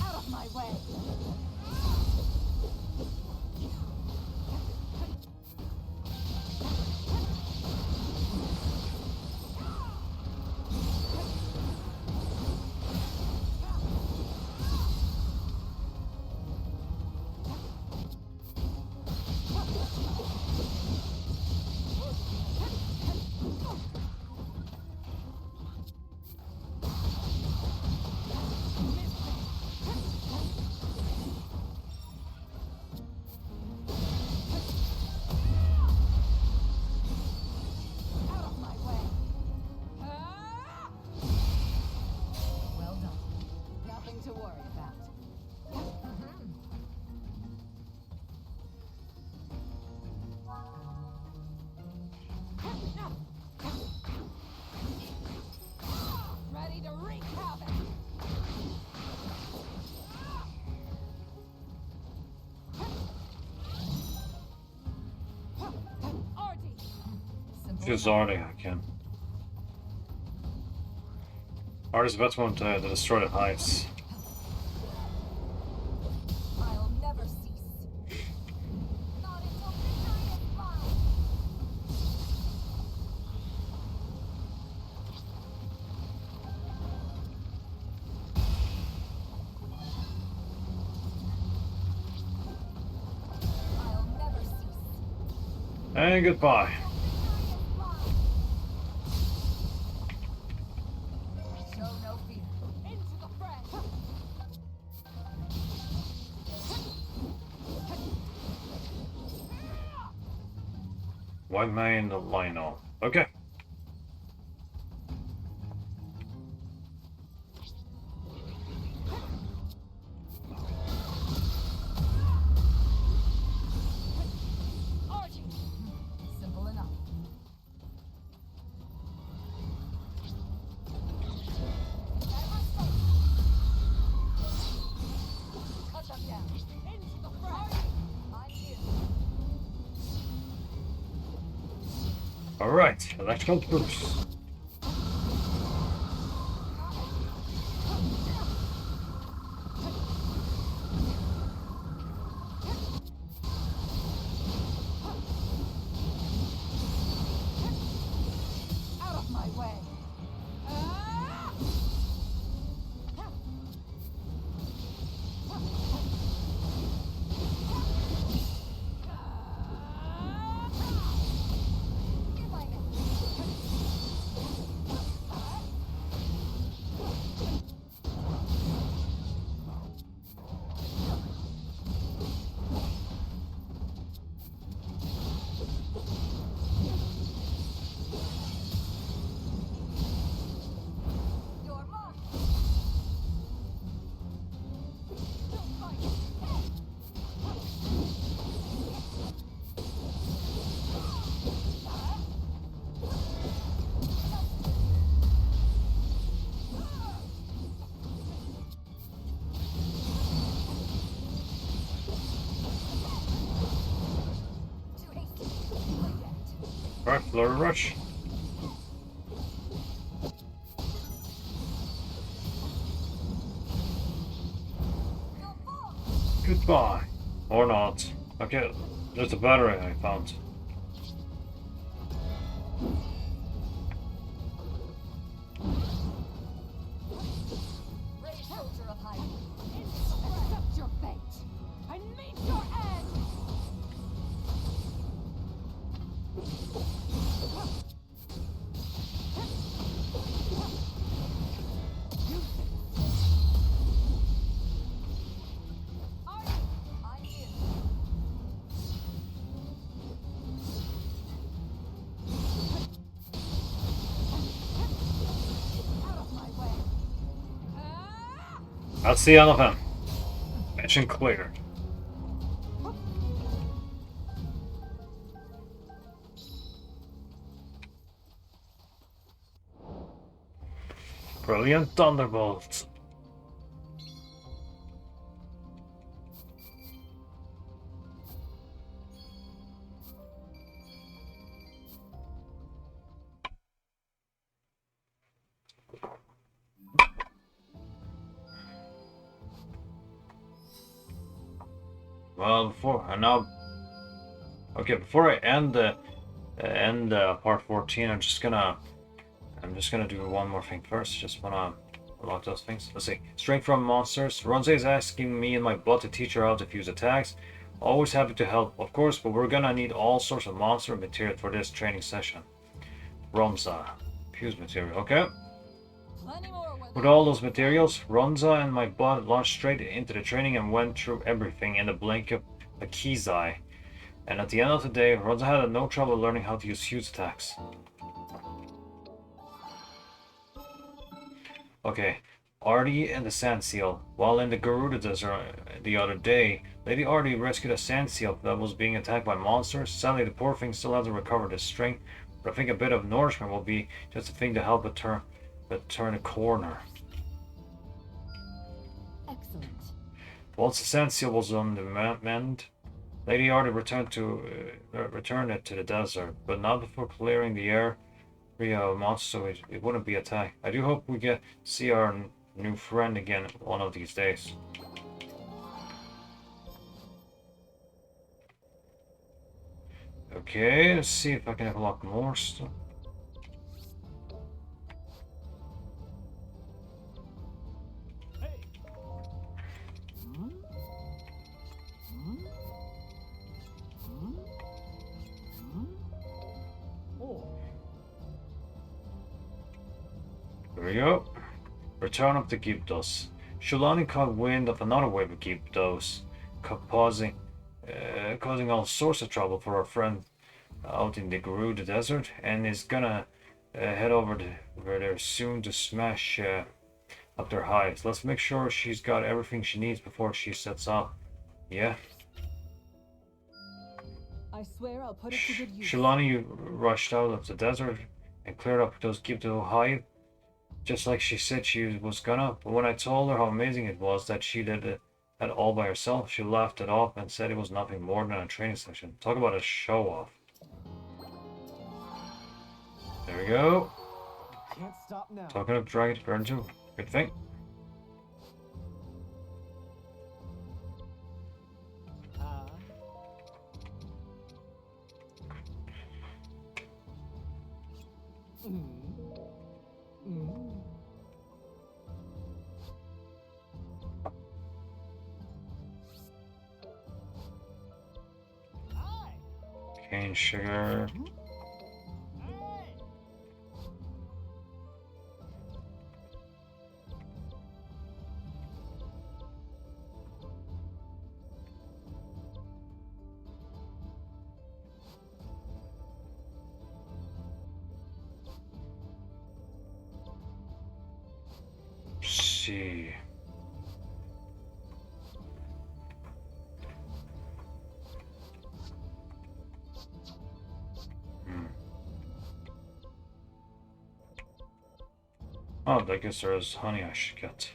Out of my way. To Zardy, I can. Artist best one to destroy the hives. I'll never cease. Not until victory is mine. I'll never cease. And goodbye. Show no fear. Into the fray. White man in the Lionel. Okay. Archie. Simple enough. Cut them down. Into the fray. I'm here. Alright, electrical troops. Out of my way. If I may. You're mine. Don't fight. Too hasty. Like that. Alright, Flurry Rush. You'll fall. Goodbye. Or not. Okay, there's a battery I found. Brave soldier of Hyrule. Accept your fate. And meet your end. Archie, I'm here. Out of my way. That's the end of him. Mission cleared. Brilliant Thunderbolt. Well, before I end part 14, I'm just gonna do one more thing first. Just wanna unlock those things. Let's see. Strength from monsters. Ronze is asking me and my butt to teach her how to fuse attacks. Always happy to help, of course, but we're gonna need all sorts of monster material for this training session. Ronza. Fuse material, okay. Plenty more where With all those materials, Ronza and my butt launched straight into the training and went through everything in the blink of a key's eye. And at the end of the day, Ronza had no trouble learning how to use fuse attacks. Okay, Artie and the Sand Seal. While in the Garuda Desert the other day, Lady Artie rescued a Sand Seal that was being attacked by monsters. Sadly, the poor thing still hasn't recovered its strength, but I think a bit of nourishment will be just a thing to help it turn a corner. Excellent. Once the Sand Seal was on the mend, Lady already returned it to the desert, but not before clearing the area of monsters so it wouldn't be attacked. I do hope we get to see our new friend again one of these days. Okay, let's see if I can unlock more stuff. Hey. Oh, There we go. Return of the Gyptos. Shulani caught wind of another wave of Gyptos, causing all sorts of trouble for our friend out in the Gerudo Desert, and is gonna head over there soon to smash up their hives. Let's make sure she's got everything she needs before she sets off. Yeah. I swear I'll put it to good use. Shulani rushed out of the desert and cleared up those Gypto hive, just like she said she was gonna. But when I told her how amazing it was that she did it all by herself, she laughed it off and said it was nothing more than a training session. Talk about a show off. There we go. can't stop now. Talking of Dragon Burn 2. Good thing. Cane sugar. See. Oh, I guess there is honey I should get.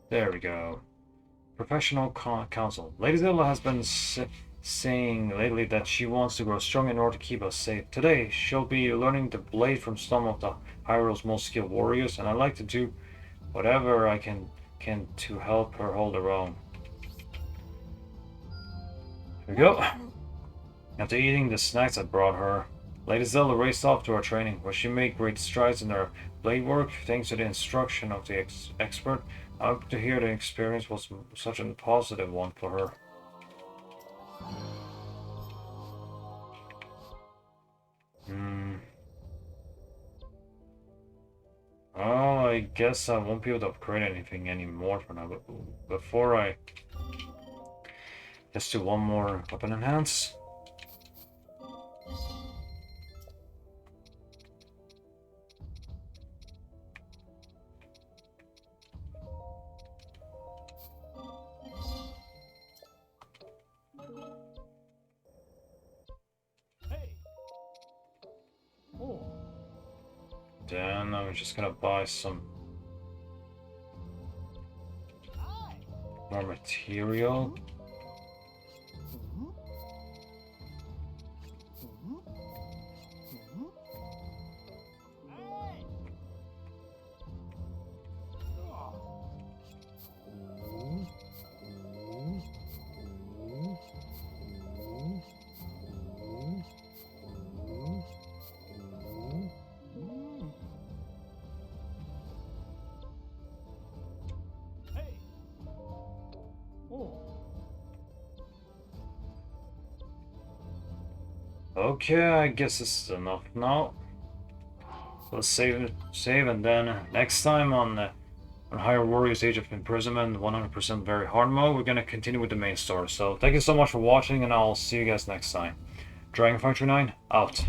There we go. Professional counsel. Lady Zelda has been saying lately that she wants to grow strong in order to keep us safe. Today, she'll be learning the blade from some of the Hyrule's most skilled warriors, and I'd like to do whatever I can to help her hold her own. Here we go. After eating the snacks I brought her, Lady Zelda raced off to her training, where she made great strides in her blade work thanks to the instruction of the expert. I hope to hear the experience was such a positive one for her. Oh, I guess I won't be able to upgrade anything anymore for now, but before I just do one more weapon enhance. Then I'm just gonna buy some more material. Okay, I guess this is enough now. Let's save, and then next time on Hyrule Warriors Age of Imprisonment 100% very hard mode, we're gonna continue with the main story. So thank you so much for watching, and I'll see you guys next time. Dragon539 out.